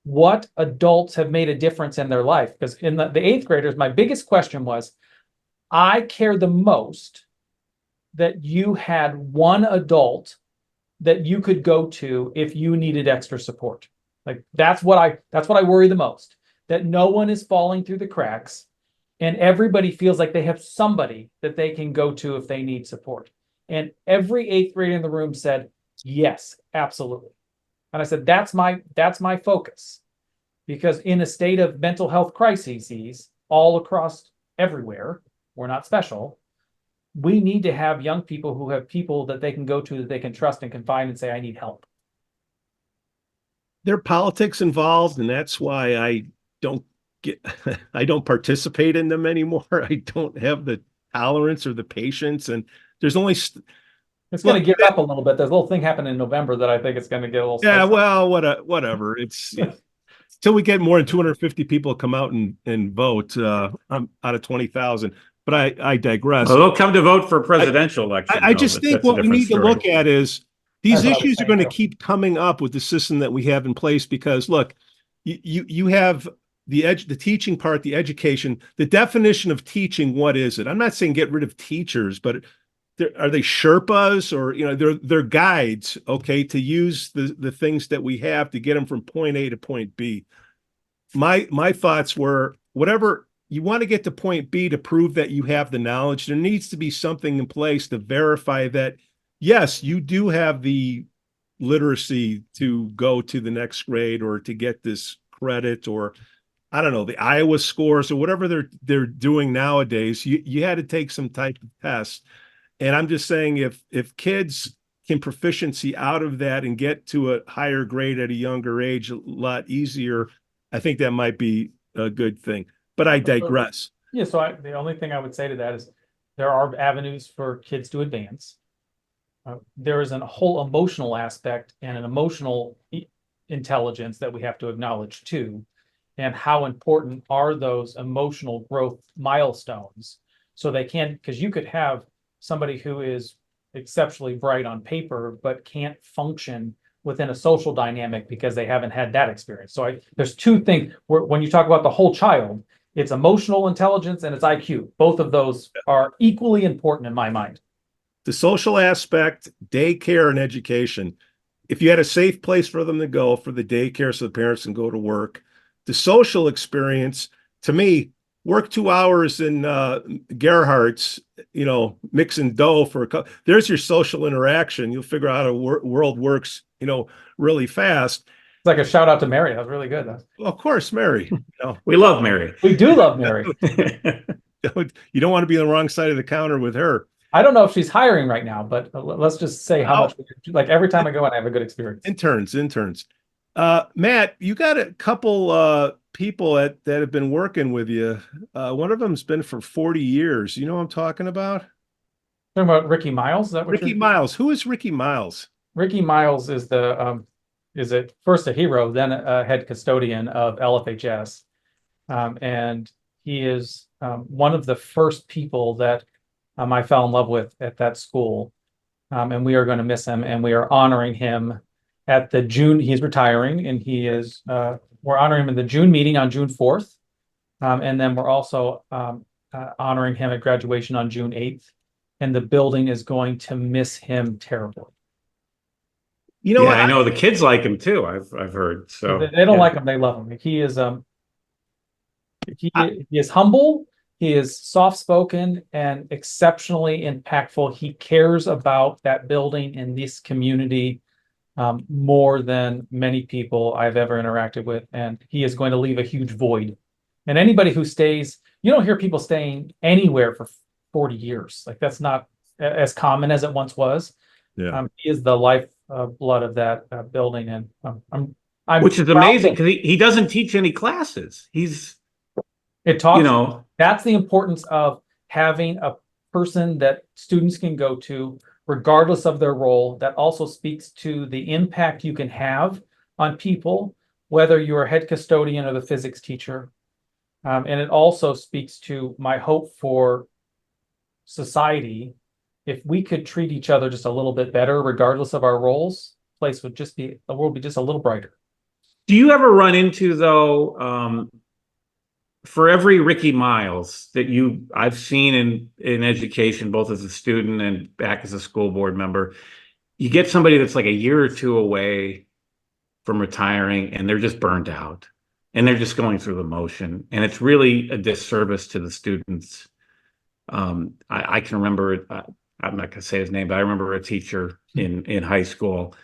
what adults have made a difference in their life. Because in the 8th graders, my biggest question was, I care the most that you had one adult that you could go to if you needed extra support. Like that's what I worry the most, that no one is falling through the cracks and everybody feels like they have somebody that they can go to if they need support. And every eighth grader in the room said, yes, absolutely. And I said, that's my focus, because in a state of mental health crises all across everywhere, we're not special. We need to have young people who have people that they can go to, that they can trust and confide and say, I need help. There are politics involved, and that's why I don't I don't participate in them anymore. I don't have the tolerance or the patience, and there's only It's going to gear up a little bit. There's a little thing happening in November that I think it's going to get a little yeah, spicy. well, whatever. It's till we get more than 250 people come out and vote. I'm out of 20,000, but I digress. Well, they'll come to vote for presidential election. I just think that's a what we different need to story. look at is these That's what I was issues are saying, going to too. keep coming up with the system that we have in place, because look, you have the teaching part, the education, the definition of teaching. What is it? I'm not saying get rid of teachers, but are they Sherpas, or they're guides, okay, to use the things that we have to get them from point A to point B. My thoughts were, whatever you want to get to point B to prove that you have the knowledge, there needs to be something in place to verify that, yes, you do have the literacy to go to the next grade or to get this credit, or I don't know, the Iowa scores or whatever they're doing nowadays. You had to take some type of test. And I'm just saying, if kids can proficiency out of that and get to a higher grade at a younger age a lot easier, I think that might be a good thing. But I digress. Yeah, so the only thing I would say to that is there are avenues for kids to advance. There is a whole emotional aspect and an emotional intelligence that we have to acknowledge too. And how important are those emotional growth milestones? So they can, because you could have somebody who is exceptionally bright on paper, but can't function within a social dynamic because they haven't had that experience. So there's two things when you talk about the whole child, it's emotional intelligence and it's IQ. Both of those are equally important in my mind. The social aspect, daycare and education. If you had a safe place for them to go for the daycare so the parents can go to work, the social experience, to me, work 2 hours in Gerhards, mixing dough for there's your social interaction. You'll figure out how the world works, really fast. It's like a shout out to Mary. That was really good. Well, of course, Mary. We love Mary. We do love Mary. You don't want to be on the wrong side of the counter with her. I don't know if she's hiring right now, but let's just say how much, like every time I go in, I have a good experience. Interns. Matt, you got a couple people that have been working with you. One of them's been for 40 years. You know what I'm talking about? Talking about Rickey Myles? Is that what Rickey Myles. Who is Rickey Myles? Rickey Myles is first a hero, then a head custodian of LFHS. And he is one of the first people that I fell in love with at that school. And we are going to miss him, and we are honoring him at the June. He's retiring, and we're honoring him in the June meeting on June 4th. And then we're also honoring him at graduation on June 8th. And the building is going to miss him terribly. You know what? I know the kids like him too. I've heard. So they don't like him, they love him. He is he is humble, he is soft-spoken and exceptionally impactful. He cares about that building and this community more than many people I've ever interacted with, and he is going to leave a huge void. And anybody who stays, you don't hear people staying anywhere for 40 years. Like that's not as common as it once was. Yeah. He is the life blood of that building, and I'm which is amazing because he doesn't teach any classes. That's the importance of having a person that students can go to regardless of their role. That also speaks to the impact you can have on people, whether you're a head custodian or the physics teacher. And it also speaks to my hope for society. If we could treat each other just a little bit better, regardless of our roles, the world would be just a little brighter. Do you ever run into, though, for every Rickey Myles that I've seen in education, both as a student and back as a school board member, you get somebody that's like a year or two away from retiring and they're just burned out and they're just going through the motion. And it's really a disservice to the students. I can remember, I'm not going to say his name, but I remember a teacher in high school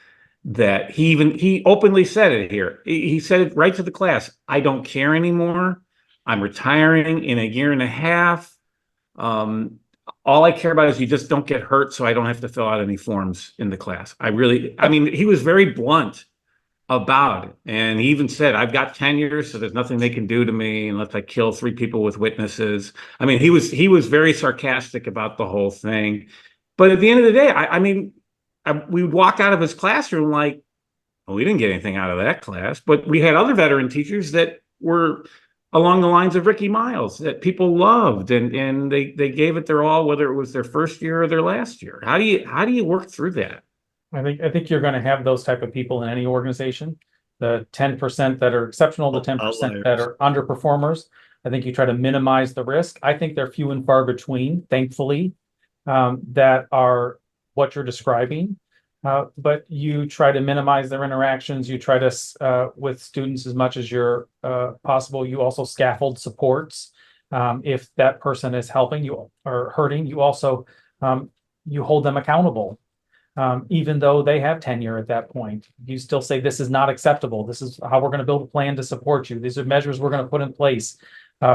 that he openly said it here. He said it right to the class. I don't care anymore. I'm retiring in a year and a half. All I care about is you just don't get hurt so I don't have to fill out any forms in the class. I mean, he was very blunt about it. And he even said, I've got tenure, so there's nothing they can do to me unless I kill 3 people with witnesses. I mean, he was very sarcastic about the whole thing. But at the end of the day, we would walk out of his classroom like, well, we didn't get anything out of that class. But we had other veteran teachers that were along the lines of Rickey Myles that people loved and they gave it their all, whether it was their first year or their last year. How do you work through that? I think you're going to have those type of people in any organization. The 10% that are exceptional, the 10% that are underperformers. I think you try to minimize the risk. I think they're few and far between, thankfully, that are what you're describing. But you try to minimize their interactions. You try to, with students as much as you're possible. You also scaffold supports. If that person is helping you or hurting, you also, you hold them accountable. Even though they have tenure at that point, you still say, this is not acceptable. This is how we're going to build a plan to support you. These are measures we're going to put in place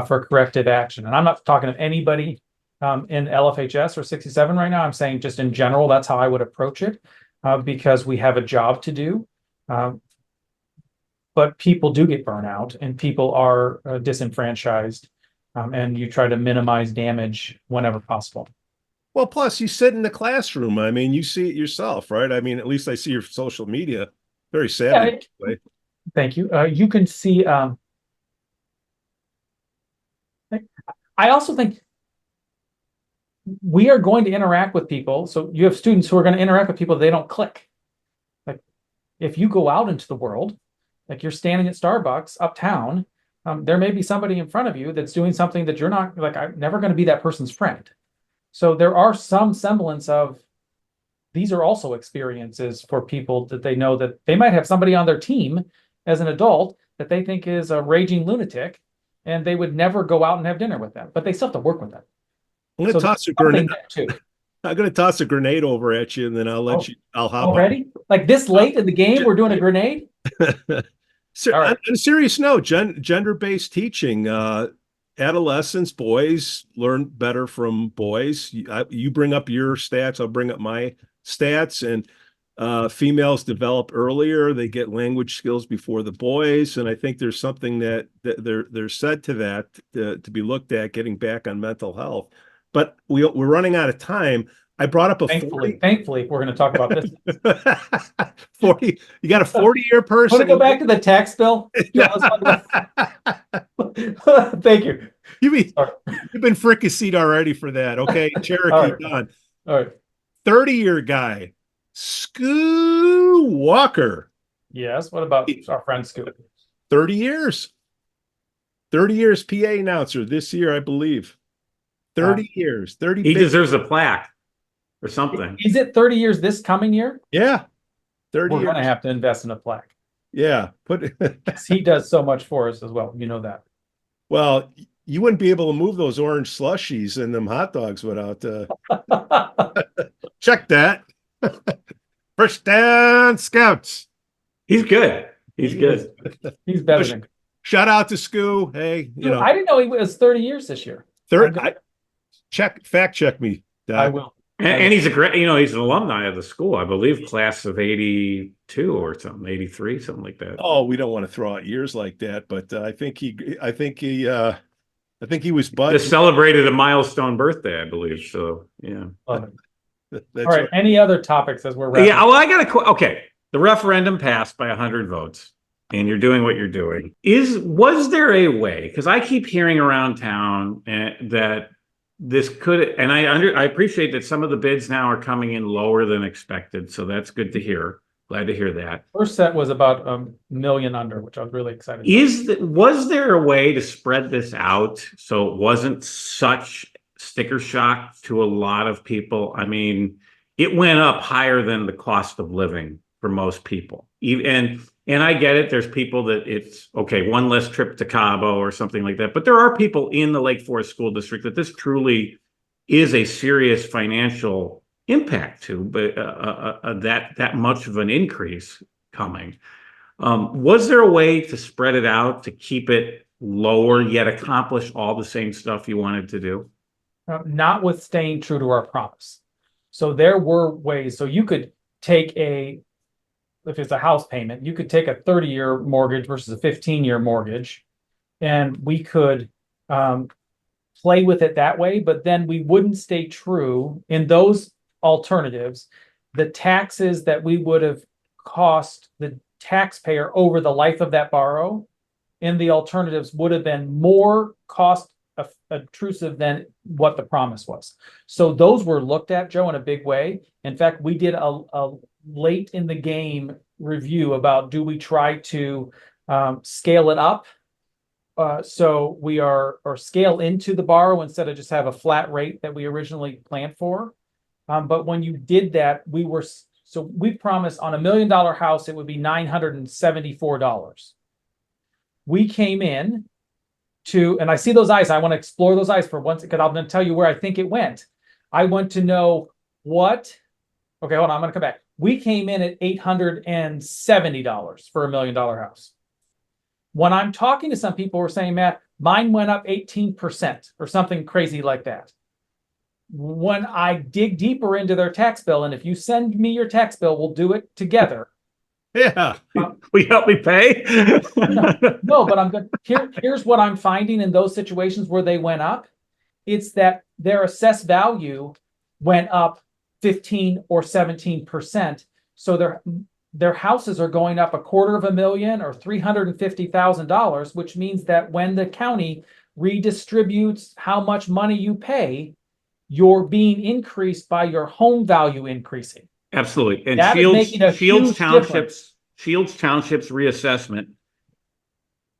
for corrective action. And I'm not talking to anybody in LFHS or 67 right now. I'm saying just in general, that's how I would approach it because we have a job to do. But people do get burnout and people are disenfranchised and you try to minimize damage whenever possible. Well, plus you sit in the classroom. I mean, you see it yourself, right? I mean, at least I see your social media. Very sad. Yeah, thank you. You can see. I also think we are going to interact with people. So you have students who are going to interact with people. They don't click. Like if you go out into the world, like you're standing at Starbucks uptown, there may be somebody in front of you that's doing something that you're not like. I'm never going to be that person's friend. So there are some semblance of these are also experiences for people that they know that they might have somebody on their team as an adult that they think is a raging lunatic and they would never go out and have dinner with them, but they still have to work with them. I'm going to toss a grenade. I'm going to toss a grenade over at you and then I'll I'll hop already on. Like this late in the game, we're doing a grenade. So, right. On a serious note, gender-based teaching, adolescents, boys learn better from boys. You bring up your stats, I'll bring up my stats, and females develop earlier. They get language skills before the boys, and I think there's something that there's said to that to be looked at, getting back on mental health. But we're running out of time. I brought up a thankfully, we're going to talk about this. 40. You got a 40-year person. Want to go back to the tax bill? Yeah, thank you. You've been fricasseed already for that. Okay, Cherokee done. All right. 30-year guy, Skoo Walker. Yes. What about our friend Skoo? 30 years. 30 years PA announcer this year, I believe. 30 years. 30. He deserves a plaque. Or something. Is it 30 years this coming year? Yeah. 30 We're going to have to invest in a plaque. Yeah. He does so much for us as well. You know that. Well, you wouldn't be able to move those orange slushies and them hot dogs without check that. First down Scouts. He's good. He's good. He's better than. Shout out to Skoo. Hey, I didn't know he was 30 years this year. Fact check me. Doug. I will. And he's a great, he's an alumni of the school, I believe, class of 82 or something, 83, something like that. Oh, we don't want to throw out years like that, but I think he was just celebrated a milestone birthday, I believe. So yeah. All right. Any other topics as we're wrapping? Yeah. Well, I got to. Okay. The referendum passed by 100 votes, and you're doing what you're doing. Was there a way? Because I keep hearing around town that this could, and I appreciate that some of the bids now are coming in lower than expected, so that's good to hear. Glad to hear that. First set was about $1 million under, which I was really excited about. Was there a way to spread this out so it wasn't such sticker shock to a lot of people? I mean, it went up higher than the cost of living for most people. And I get it. There's people that it's okay, one less trip to Cabo or something like that. But there are people in the Lake Forest School District that this truly is a serious financial impact to, but that much of an increase coming. Was there a way to spread it out to keep it lower yet accomplish all the same stuff you wanted to do? Not with staying true to our promise. So there were ways. So you could take if it's a house payment, you could take a 30-year mortgage versus a 15-year mortgage, and we could play with it that way, but then we wouldn't stay true in those alternatives. The taxes that we would have cost the taxpayer over the life of that borrow in the alternatives would have been more cost obtrusive than what the promise was. So those were looked at, Joe, in a big way. In fact, we did a late in the game review about, do we try to scale it up? So we or scale into the borrow instead of just have a flat rate that we originally planned for. But when you did that, we promised on $1 million house, it would be $974. We came in and I see those eyes. I want to explore those eyes for once, because I'm going to tell you where I think it went. I want to know okay, hold on. I'm going to come back. We came in at $870 for $1 million house. When I'm talking to some people who are saying, Matt, mine went up 18% or something crazy like that. When I dig deeper into their tax bill, and if you send me your tax bill, we'll do it together. Yeah. Will you help me pay? No, but I'm good. Here's what I'm finding in those situations where they went up. It's that their assessed value went up 15 or 17%. So their houses are going up $250,000 or $350,000, which means that when the county redistributes how much money you pay, you're being increased by your home value increasing. Absolutely. And That is making a huge difference. Shields Township's reassessment,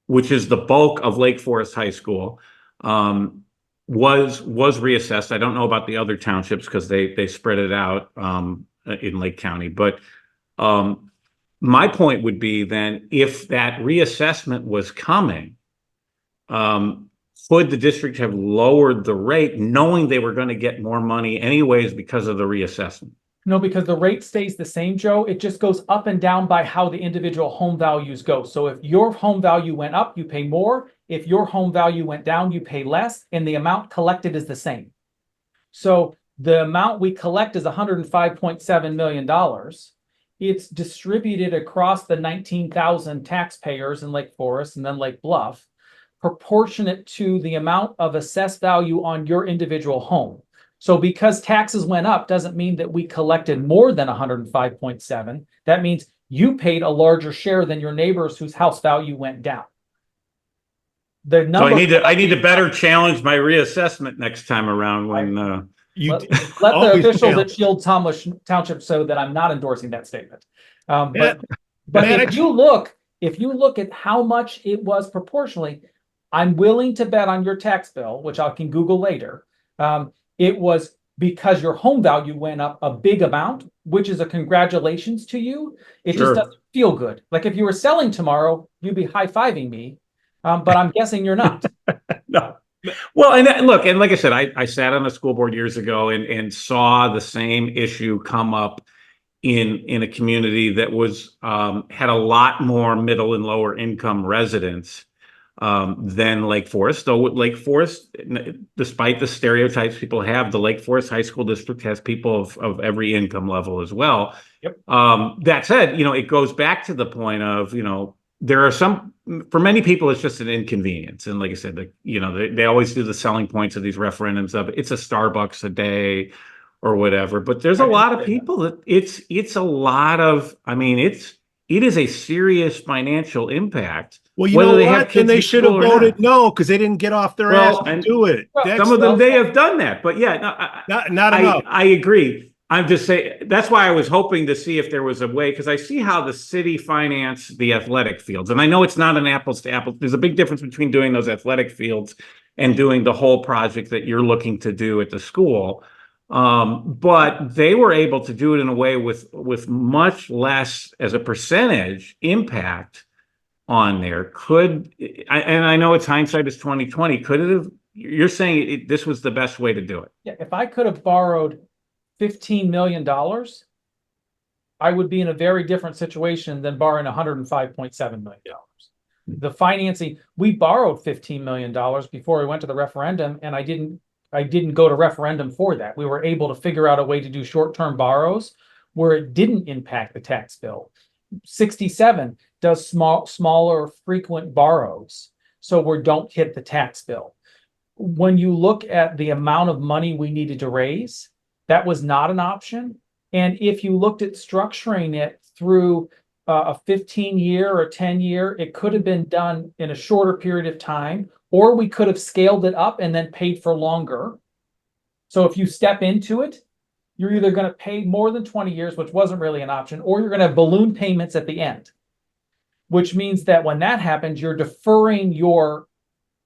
which is the bulk of Lake Forest High School, was reassessed. I don't know about the other townships because they spread it out in Lake County. But my point would be then, if that reassessment was coming, could the district have lowered the rate knowing they were going to get more money anyways because of the reassessment? No, because the rate stays the same, Joe. It just goes up and down by how the individual home values go. So if your home value went up, you pay more. If your home value went down, you pay less, and the amount collected is the same. So the amount we collect is $105.7 million. It's distributed across the 19,000 taxpayers in Lake Forest and then Lake Bluff, proportionate to the amount of assessed value on your individual home. So because taxes went up doesn't mean that we collected more than 105.7. That means you paid a larger share than your neighbors whose house value went down. So I need to better challenge my reassessment next time around when let the officials at Shield Township so that I'm not endorsing that statement. But if you look at how much it was proportionally, I'm willing to bet on your tax bill, which I can Google later. It was because your home value went up a big amount, which is a congratulations to you. It just doesn't feel good. Like if you were selling tomorrow, you'd be high-fiving me, but I'm guessing you're not. No. Well, and look, and like I said, I sat on the school board years ago and saw the same issue come up in a community that was had a lot more middle and lower income residents than Lake Forest. Though Lake Forest, despite the stereotypes people have, the Lake Forest High School District has people of every income level as well. Yep. That said, it goes back to the point of, there are for many people, it's just an inconvenience. And like I said, they always do the selling points of these referendums of it's a Starbucks a day or whatever. But there's a lot of people that it's a lot of, it is a serious financial impact. Well, you know what? And they should have voted no because they didn't get off their ass to do it. Some of them, they have done that. But yeah, not enough. I agree. I'm just saying, that's why I was hoping to see if there was a way, because I see how the city financed the athletic fields. And I know it's not an apples to apples. There's a big difference between doing those athletic fields and doing the whole project that you're looking to do at the school. But they were able to do it in a way with much less as a percentage impact on there. And I know it's hindsight is 2020. Could it have? You're saying this was the best way to do it. Yeah, if I could have borrowed $15 million, I would be in a very different situation than borrowing $105.7 million. The financing, we borrowed $15 million before we went to the referendum, and I didn't go to referendum for that. We were able to figure out a way to do short-term borrows where it didn't impact the tax bill. 67 does smaller frequent borrows, so we don't hit the tax bill. When you look at the amount of money we needed to raise, that was not an option. And if you looked at structuring it through a 15-year or 10-year, it could have been done in a shorter period of time, or we could have scaled it up and then paid for longer. So if you step into it, you're either going to pay more than 20 years, which wasn't really an option, or you're going to have balloon payments at the end, which means that when that happens, you're deferring your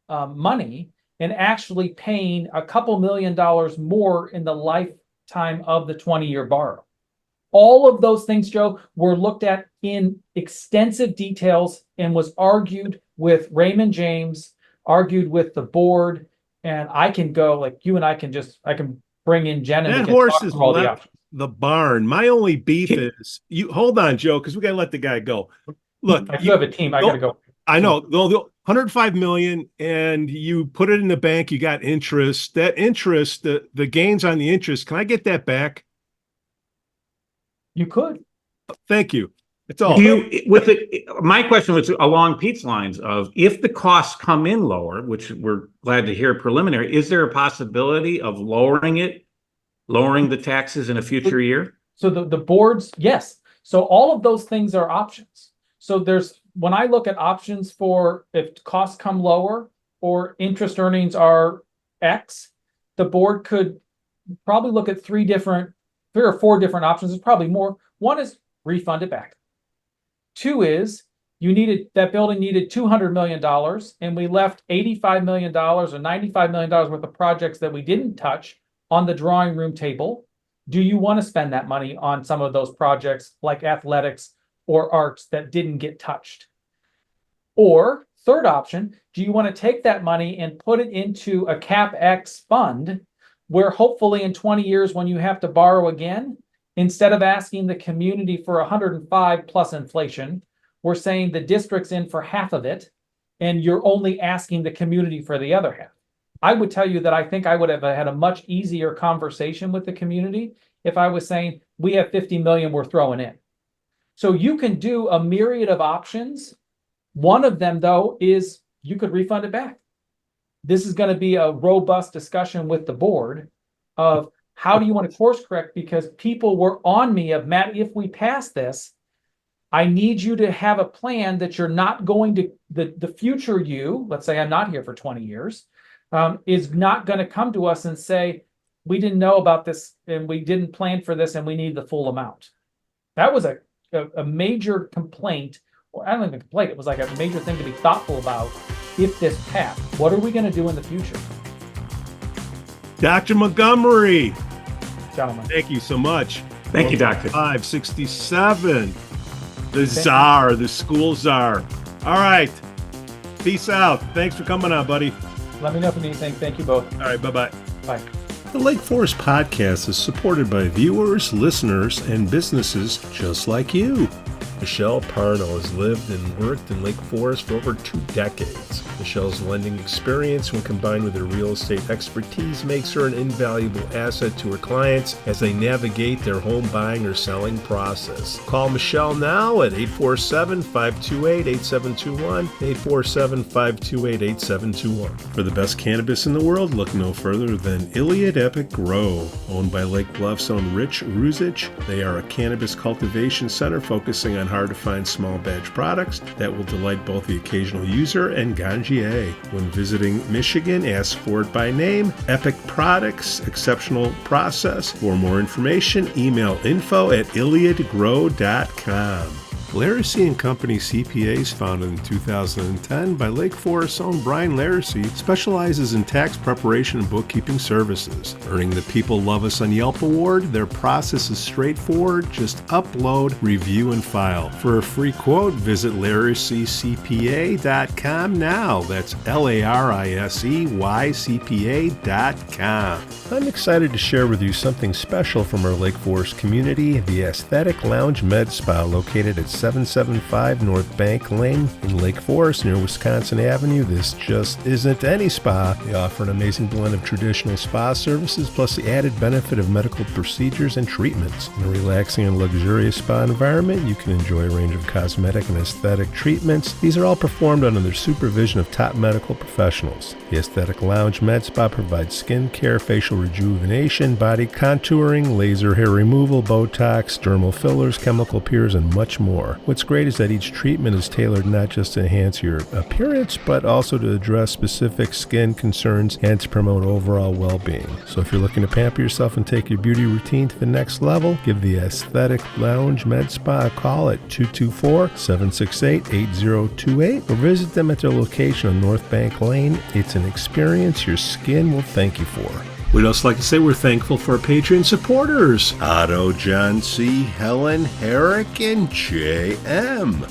money and actually paying a couple $1 million more in the lifetime of the 20-year borrow. All of those things, Joe, were looked at in extensive details and was argued with Raymond James, argued with the board, and I can go, like you and I can bring in Jen and That horse has left the barn. My only beef is you hold on, Joe, because we gotta let the guy go. Look, I do have a team. I gotta go. I know. The 105 million, and you put it in the bank, you got interest. That interest, the gains on the interest, can I get that back? You could. Thank you. It's all. My question was along Pete's lines of if the costs come in lower, which we're glad to hear preliminary, is there a possibility of lowering the taxes in a future year? So the boards, yes. So all of those things are options. So when I look at options for if costs come lower or interest earnings are X, the board could probably look at three or four different options. There's probably more. One is refund it back. Two is that building needed $200 million and we left $85 million or $95 million worth of projects that we didn't touch on the drawing room table. Do you want to spend that money on some of those projects like athletics or arts that didn't get touched? Or third option, do you want to take that money and put it into a CapEx fund where hopefully in 20 years when you have to borrow again, instead of asking the community for 105 plus inflation, we're saying the district's in for half of it, and you're only asking the community for the other half. I would tell you that I think I would have had a much easier conversation with the community if I was saying, we have 50 million we're throwing in. So you can do a myriad of options. One of them, though, is you could refund it back. This is going to be a robust discussion with the board of how do you want to course correct? Because people were on me of, Matt, if we pass this, I need you to have a plan that you're not going to, the future you, let's say I'm not here for 20 years, is not going to come to us and say, we didn't know about this and we didn't plan for this and we need the full amount. That was a major complaint, or I don't even complaint, it was like a major thing to be thoughtful about if this passed. What are we going to do in the future? Dr. Montgomery. Gentlemen. Thank you so much. Thank you, Doctor. 567. The czar, the school czar. All right. Peace out. Thanks for coming on, buddy. Let me know if you need anything. Thank you both. All right. Bye-bye. Bye. The Lake Forest Podcast is supported by viewers, listeners, and businesses just like you. Michelle Parno has lived and worked in Lake Forest for over 2 decades. Michelle's lending experience, when combined with her real estate expertise, makes her an invaluable asset to her clients as they navigate their home buying or selling process. Call Michelle now at 847-528-8721, 847-528-8721. For the best cannabis in the world, look no further than Iliad Epic Grow. Owned by Lake Bluff's own Rich Ruzich, they are a cannabis cultivation center focusing on hard-to-find small batch products that will delight both the occasional user and ganjier. When visiting Michigan, ask for it by name. Epic Products, exceptional process. For more information, email info@iliadgrow.com. Laracy & Company CPAs, founded in 2010 by Lake Forest's own Brian Laracy, specializes in tax preparation and bookkeeping services. Earning the People Love Us on Yelp award, their process is straightforward. Just upload, review, and file. For a free quote, visit laracycpa.com now. That's LARISEYCPA.com. I'm excited to share with you something special from our Lake Forest community, the Aesthetic Lounge Med Spa, located at 775 North Bank Lane in Lake Forest near Wisconsin Avenue. This just isn't any spa. They offer an amazing blend of traditional spa services plus the added benefit of medical procedures and treatments. In a relaxing and luxurious spa environment, you can enjoy a range of cosmetic and aesthetic treatments. These are all performed under the supervision of top medical professionals. The Aesthetic Lounge Med Spa provides skin care, facial rejuvenation, body contouring, laser hair removal, Botox, dermal fillers, chemical peels, and much more. What's great is that each treatment is tailored not just to enhance your appearance, but also to address specific skin concerns and to promote overall well-being. So if you're looking to pamper yourself and take your beauty routine to the next level, give the Aesthetic Lounge Med Spa a call at 224-768-8028 or visit them at their location on North Bank Lane. It's an experience your skin will thank you for. We'd also like to say we're thankful for our Patreon supporters, Otto, John C., Helen, Herrick, and J.M.